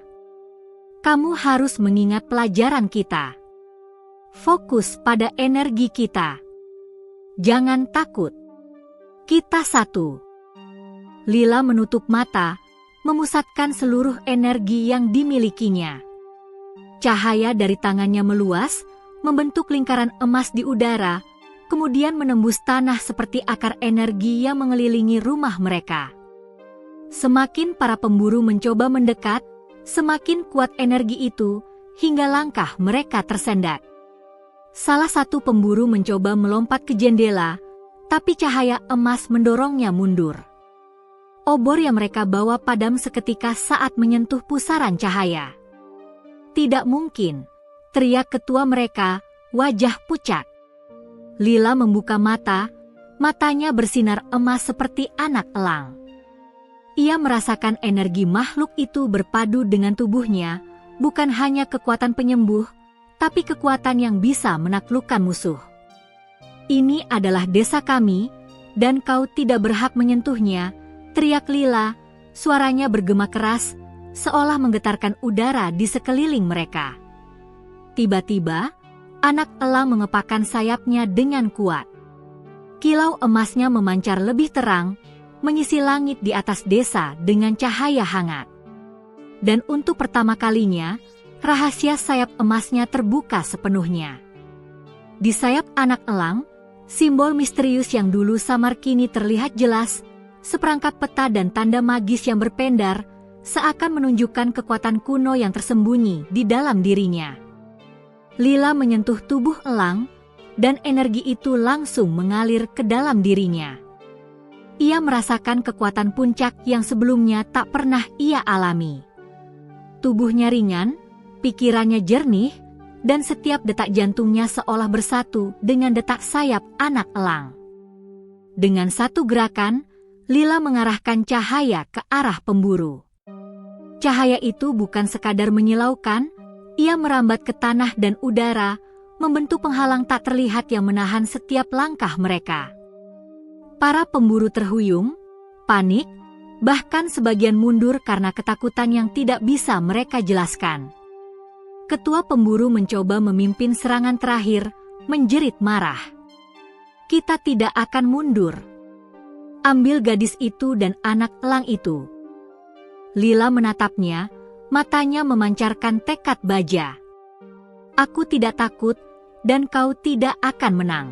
Kamu harus mengingat pelajaran kita. Fokus pada energi kita. Jangan takut. Kita satu. Lila menutup mata, memusatkan seluruh energi yang dimilikinya. Cahaya dari tangannya meluas, membentuk lingkaran emas di udara, kemudian menembus tanah seperti akar energi yang mengelilingi rumah mereka. Semakin para pemburu mencoba mendekat, semakin kuat energi itu, hingga langkah mereka tersendat. Salah satu pemburu mencoba melompat ke jendela, tapi cahaya emas mendorongnya mundur. Obor yang mereka bawa padam seketika saat menyentuh pusaran cahaya. Tidak mungkin, teriak ketua mereka, wajah pucat. Lila membuka mata, matanya bersinar emas seperti anak elang. Ia merasakan energi makhluk itu berpadu dengan tubuhnya, bukan hanya kekuatan penyembuh, tapi kekuatan yang bisa menaklukkan musuh. Ini adalah desa kami, dan kau tidak berhak menyentuhnya, teriak Lila, suaranya bergema keras, seolah menggetarkan udara di sekeliling mereka. Tiba-tiba, anak elang mengepakkan sayapnya dengan kuat. Kilau emasnya memancar lebih terang, mengisi langit di atas desa dengan cahaya hangat. Dan untuk pertama kalinya, rahasia sayap emasnya terbuka sepenuhnya. Di sayap anak elang, simbol misterius yang dulu samar kini terlihat jelas, seperangkat peta dan tanda magis yang berpendar, seakan menunjukkan kekuatan kuno yang tersembunyi di dalam dirinya. Lila menyentuh tubuh elang, dan energi itu langsung mengalir ke dalam dirinya. Ia merasakan kekuatan puncak yang sebelumnya tak pernah ia alami. Tubuhnya ringan, pikirannya jernih, dan setiap detak jantungnya seolah bersatu dengan detak sayap anak elang. Dengan satu gerakan, Lila mengarahkan cahaya ke arah pemburu. Cahaya itu bukan sekadar menyilaukan, ia merambat ke tanah dan udara, membentuk penghalang tak terlihat yang menahan setiap langkah mereka. Para pemburu terhuyung, panik, bahkan sebagian mundur karena ketakutan yang tidak bisa mereka jelaskan. Ketua pemburu mencoba memimpin serangan terakhir, menjerit marah. "Kita tidak akan mundur. Ambil gadis itu dan anak elang itu." Lila menatapnya, matanya memancarkan tekad baja. "Aku tidak takut, dan kau tidak akan menang."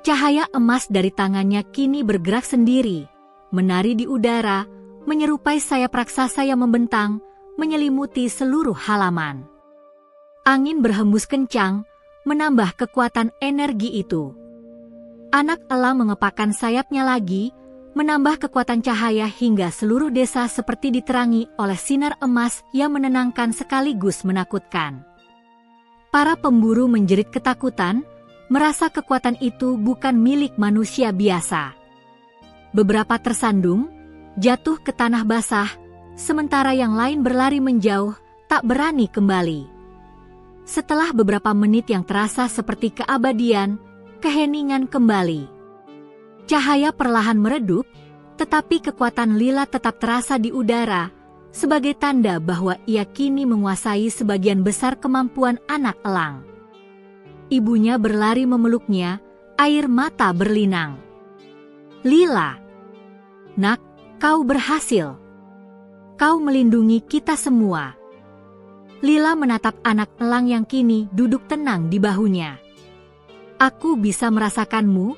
Cahaya emas dari tangannya kini bergerak sendiri, menari di udara, menyerupai sayap raksasa yang membentang, menyelimuti seluruh halaman. Angin berhembus kencang, menambah kekuatan energi itu. Anak elang mengepakkan sayapnya lagi, menambah kekuatan cahaya hingga seluruh desa seperti diterangi oleh sinar emas yang menenangkan sekaligus menakutkan. Para pemburu menjerit ketakutan, merasa kekuatan itu bukan milik manusia biasa. Beberapa tersandung, jatuh ke tanah basah, sementara yang lain berlari menjauh, tak berani kembali. Setelah beberapa menit yang terasa seperti keabadian, keheningan kembali. Cahaya perlahan meredup, tetapi kekuatan Lila tetap terasa di udara, sebagai tanda bahwa ia kini menguasai sebagian besar kemampuan anak elang. Ibunya berlari memeluknya, air mata berlinang. "Lila, nak, kau berhasil. Kau melindungi kita semua." Lila menatap anak elang yang kini duduk tenang di bahunya. "Aku bisa merasakanmu,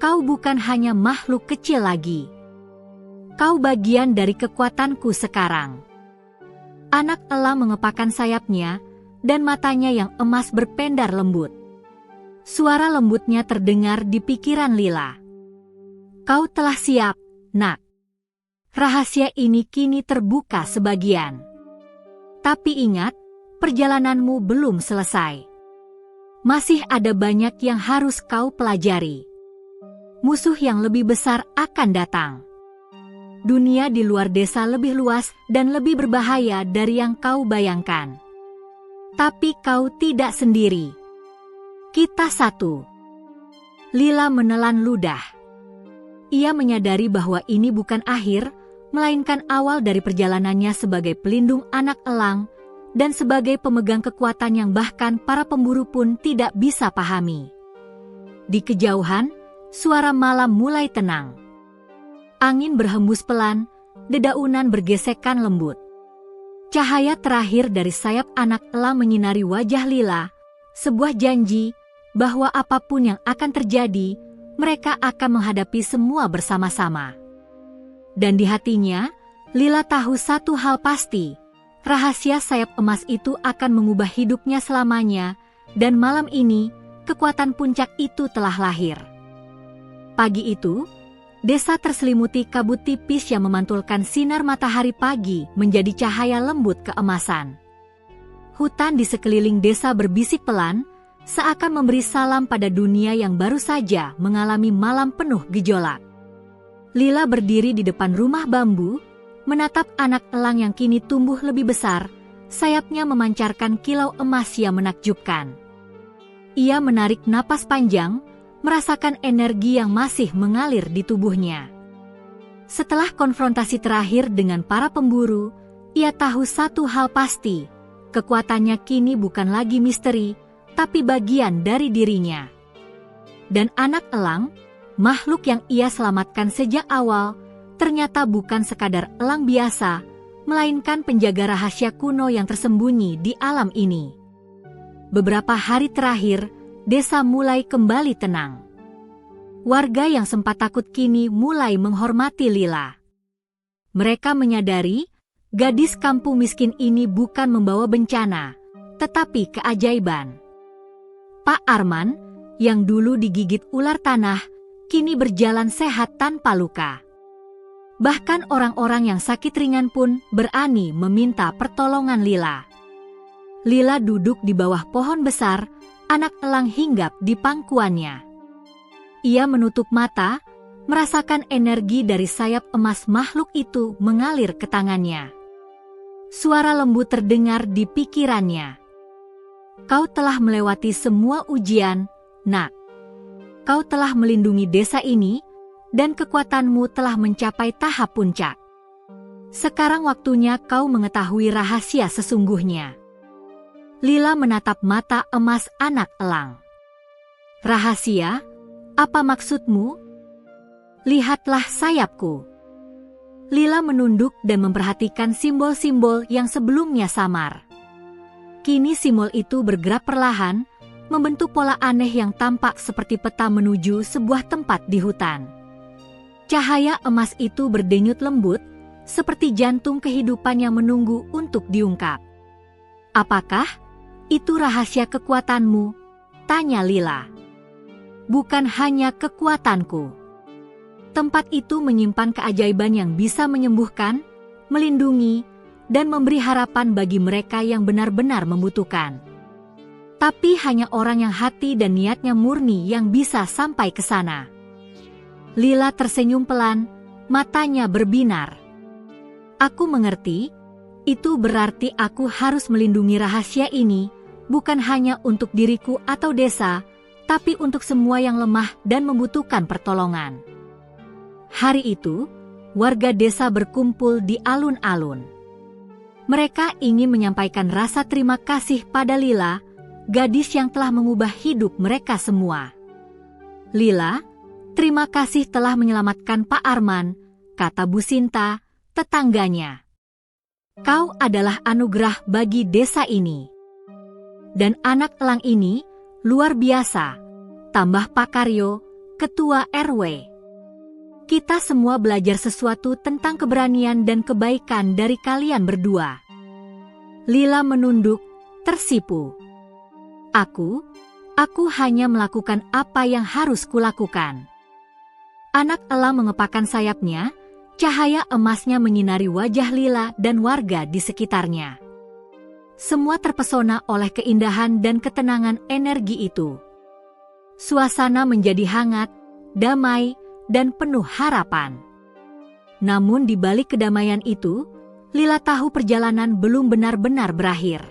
kau bukan hanya makhluk kecil lagi. Kau bagian dari kekuatanku sekarang." Anak elang mengepakkan sayapnya, dan matanya yang emas berpendar lembut. Suara lembutnya terdengar di pikiran Lila. "Kau telah siap, nak. Rahasia ini kini terbuka sebagian. Tapi ingat, perjalananmu belum selesai. Masih ada banyak yang harus kau pelajari. Musuh yang lebih besar akan datang. Dunia di luar desa lebih luas dan lebih berbahaya dari yang kau bayangkan. Tapi kau tidak sendiri. Kita satu." Lila menelan ludah. Ia menyadari bahwa ini bukan akhir, melainkan awal dari perjalanannya sebagai pelindung anak elang, dan sebagai pemegang kekuatan yang bahkan para pemburu pun tidak bisa pahami. Di kejauhan, suara malam mulai tenang. Angin berhembus pelan, dedaunan bergesekan lembut. Cahaya terakhir dari sayap anak elang menyinari wajah Lila, sebuah janji bahwa apapun yang akan terjadi, mereka akan menghadapi semua bersama-sama. Dan di hatinya, Lila tahu satu hal pasti, rahasia sayap emas itu akan mengubah hidupnya selamanya, dan malam ini, kekuatan puncak itu telah lahir. Pagi itu, desa terselimuti kabut tipis yang memantulkan sinar matahari pagi menjadi cahaya lembut keemasan. Hutan di sekeliling desa berbisik pelan, seakan memberi salam pada dunia yang baru saja mengalami malam penuh gejolak. Lila berdiri di depan rumah bambu, menatap anak elang yang kini tumbuh lebih besar, sayapnya memancarkan kilau emas yang menakjubkan. Ia menarik napas panjang, merasakan energi yang masih mengalir di tubuhnya. Setelah konfrontasi terakhir dengan para pemburu, ia tahu satu hal pasti, kekuatannya kini bukan lagi misteri, tapi bagian dari dirinya. Dan anak elang, makhluk yang ia selamatkan sejak awal, ternyata bukan sekadar elang biasa, melainkan penjaga rahasia kuno yang tersembunyi di alam ini. Beberapa hari terakhir, desa mulai kembali tenang. Warga yang sempat takut kini mulai menghormati Lila. Mereka menyadari, gadis kampung miskin ini bukan membawa bencana, tetapi keajaiban. Pak Arman, yang dulu digigit ular tanah, kini berjalan sehat tanpa luka. Bahkan orang-orang yang sakit ringan pun berani meminta pertolongan Lila. Lila duduk di bawah pohon besar, anak elang hinggap di pangkuannya. Ia menutup mata, merasakan energi dari sayap emas makhluk itu mengalir ke tangannya. Suara lembut terdengar di pikirannya. Kau telah melewati semua ujian, Nak. Kau telah melindungi desa ini, dan kekuatanmu telah mencapai tahap puncak. Sekarang waktunya kau mengetahui rahasia sesungguhnya. Lila menatap mata emas anak elang. Rahasia? Apa maksudmu? Lihatlah sayapku. Lila menunduk dan memperhatikan simbol-simbol yang sebelumnya samar. Kini simbol itu bergerak perlahan, membentuk pola aneh yang tampak seperti peta menuju sebuah tempat di hutan. Cahaya emas itu berdenyut lembut, seperti jantung kehidupan yang menunggu untuk diungkap. Apakah itu rahasia kekuatanmu? Tanya Lila. Bukan hanya kekuatanku. Tempat itu menyimpan keajaiban yang bisa menyembuhkan, melindungi, dan memberi harapan bagi mereka yang benar-benar membutuhkan. Tapi hanya orang yang hati dan niatnya murni yang bisa sampai ke sana. Lila tersenyum pelan, matanya berbinar. Aku mengerti, itu berarti aku harus melindungi rahasia ini, bukan hanya untuk diriku atau desa, tapi untuk semua yang lemah dan membutuhkan pertolongan. Hari itu, warga desa berkumpul di alun-alun. Mereka ingin menyampaikan rasa terima kasih pada Lila, gadis yang telah mengubah hidup mereka semua. Lila, terima kasih telah menyelamatkan Pak Arman, kata Bu Sinta, tetangganya. Kau adalah anugerah bagi desa ini. Dan anak elang ini luar biasa, tambah Pak Karyo, ketua RW. Kita semua belajar sesuatu tentang keberanian dan kebaikan dari kalian berdua. Lila menunduk, tersipu. Aku hanya melakukan apa yang harus kulakukan. Anak elang mengepakkan sayapnya, cahaya emasnya menyinari wajah Lila dan warga di sekitarnya. Semua terpesona oleh keindahan dan ketenangan energi itu. Suasana menjadi hangat, damai, dan penuh harapan. Namun di balik kedamaian itu, Lila tahu perjalanan belum benar-benar berakhir.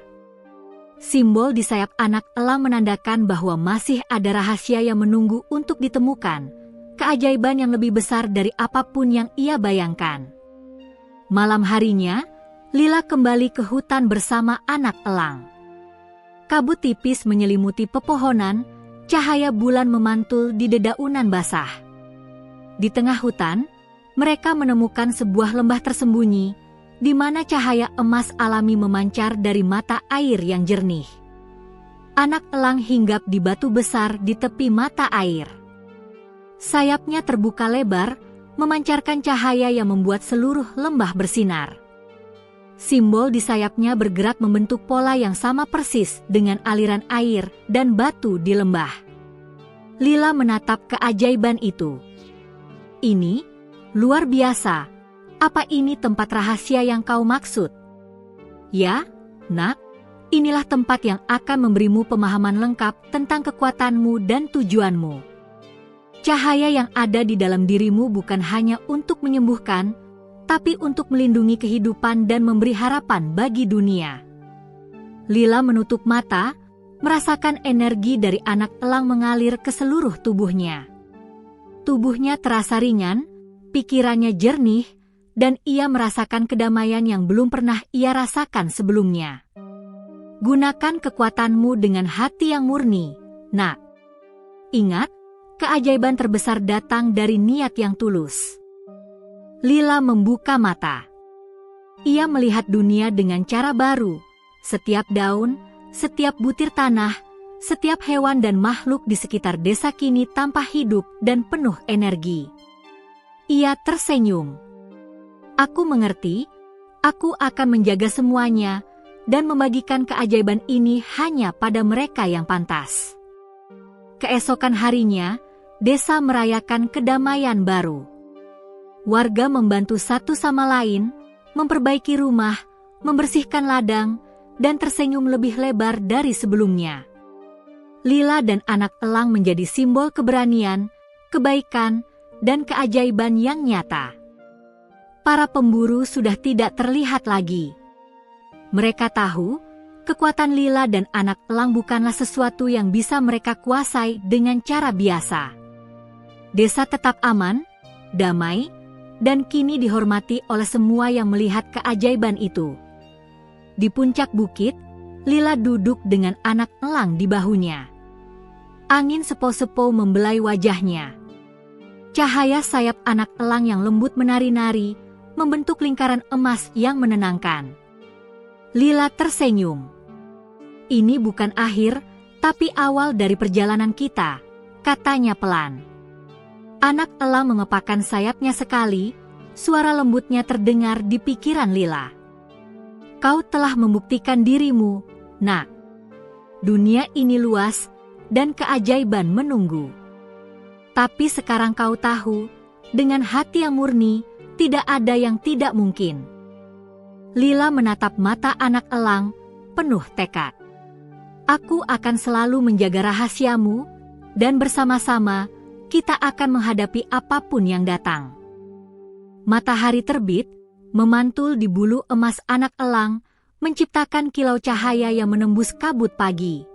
Simbol di sayap anak elang menandakan bahwa masih ada rahasia yang menunggu untuk ditemukan, keajaiban yang lebih besar dari apapun yang ia bayangkan. Malam harinya, Lila kembali ke hutan bersama anak elang. Kabut tipis menyelimuti pepohonan, cahaya bulan memantul di dedaunan basah. Di tengah hutan, mereka menemukan sebuah lembah tersembunyi, di mana cahaya emas alami memancar dari mata air yang jernih. Anak elang hinggap di batu besar di tepi mata air. Sayapnya terbuka lebar, memancarkan cahaya yang membuat seluruh lembah bersinar. Simbol di sayapnya bergerak membentuk pola yang sama persis dengan aliran air dan batu di lembah. Lila menatap keajaiban itu. Ini luar biasa. Apa ini tempat rahasia yang kau maksud? Ya, Nak, inilah tempat yang akan memberimu pemahaman lengkap tentang kekuatanmu dan tujuanmu. Cahaya yang ada di dalam dirimu bukan hanya untuk menyembuhkan, tapi untuk melindungi kehidupan dan memberi harapan bagi dunia. Lila menutup mata, merasakan energi dari anak elang mengalir ke seluruh tubuhnya. Tubuhnya terasa ringan, pikirannya jernih, dan ia merasakan kedamaian yang belum pernah ia rasakan sebelumnya. Gunakan kekuatanmu dengan hati yang murni, nak. Ingat, keajaiban terbesar datang dari niat yang tulus. Lila membuka mata. Ia melihat dunia dengan cara baru. Setiap daun, setiap butir tanah, setiap hewan dan makhluk di sekitar desa kini tampak hidup dan penuh energi. Ia tersenyum. Aku mengerti, aku akan menjaga semuanya dan membagikan keajaiban ini hanya pada mereka yang pantas. Keesokan harinya, desa merayakan kedamaian baru. Warga membantu satu sama lain, memperbaiki rumah, membersihkan ladang, dan tersenyum lebih lebar dari sebelumnya. Lila dan anak elang menjadi simbol keberanian, kebaikan, dan keajaiban yang nyata. Para pemburu sudah tidak terlihat lagi. Mereka tahu, kekuatan Lila dan anak elang bukanlah sesuatu yang bisa mereka kuasai dengan cara biasa. Desa tetap aman, damai, dan kini dihormati oleh semua yang melihat keajaiban itu. Di puncak bukit, Lila duduk dengan anak elang di bahunya. Angin sepo-sepo membelai wajahnya. Cahaya sayap anak elang yang lembut menari-nari, membentuk lingkaran emas yang menenangkan. Lila tersenyum. Ini bukan akhir, tapi awal dari perjalanan kita, katanya pelan. Anak elang mengepakkan sayapnya sekali, suara lembutnya terdengar di pikiran Lila. Kau telah membuktikan dirimu, nak. Dunia ini luas, dan keajaiban menunggu. Tapi sekarang kau tahu, dengan hati yang murni, tidak ada yang tidak mungkin. Lila menatap mata anak elang, penuh tekad. Aku akan selalu menjaga rahasiamu, dan bersama-sama, kita akan menghadapi apapun yang datang. Matahari terbit, memantul di bulu emas anak elang, menciptakan kilau cahaya yang menembus kabut pagi.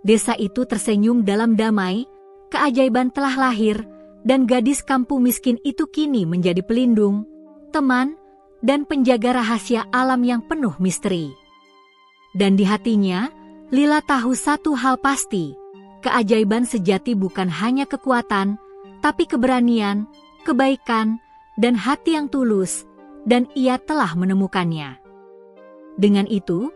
Desa itu tersenyum dalam damai, keajaiban telah lahir, dan gadis kampung miskin itu kini menjadi pelindung, teman, dan penjaga rahasia alam yang penuh misteri. Dan di hatinya, Lila tahu satu hal pasti, keajaiban sejati bukan hanya kekuatan, tapi keberanian, kebaikan, dan hati yang tulus, dan ia telah menemukannya. Dengan itu,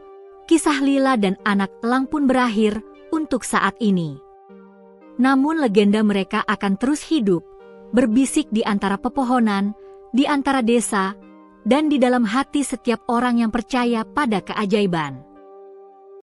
kisah Lila dan anak elang pun berakhir untuk saat ini. Namun legenda mereka akan terus hidup, berbisik di antara pepohonan, di antara desa, dan di dalam hati setiap orang yang percaya pada keajaiban.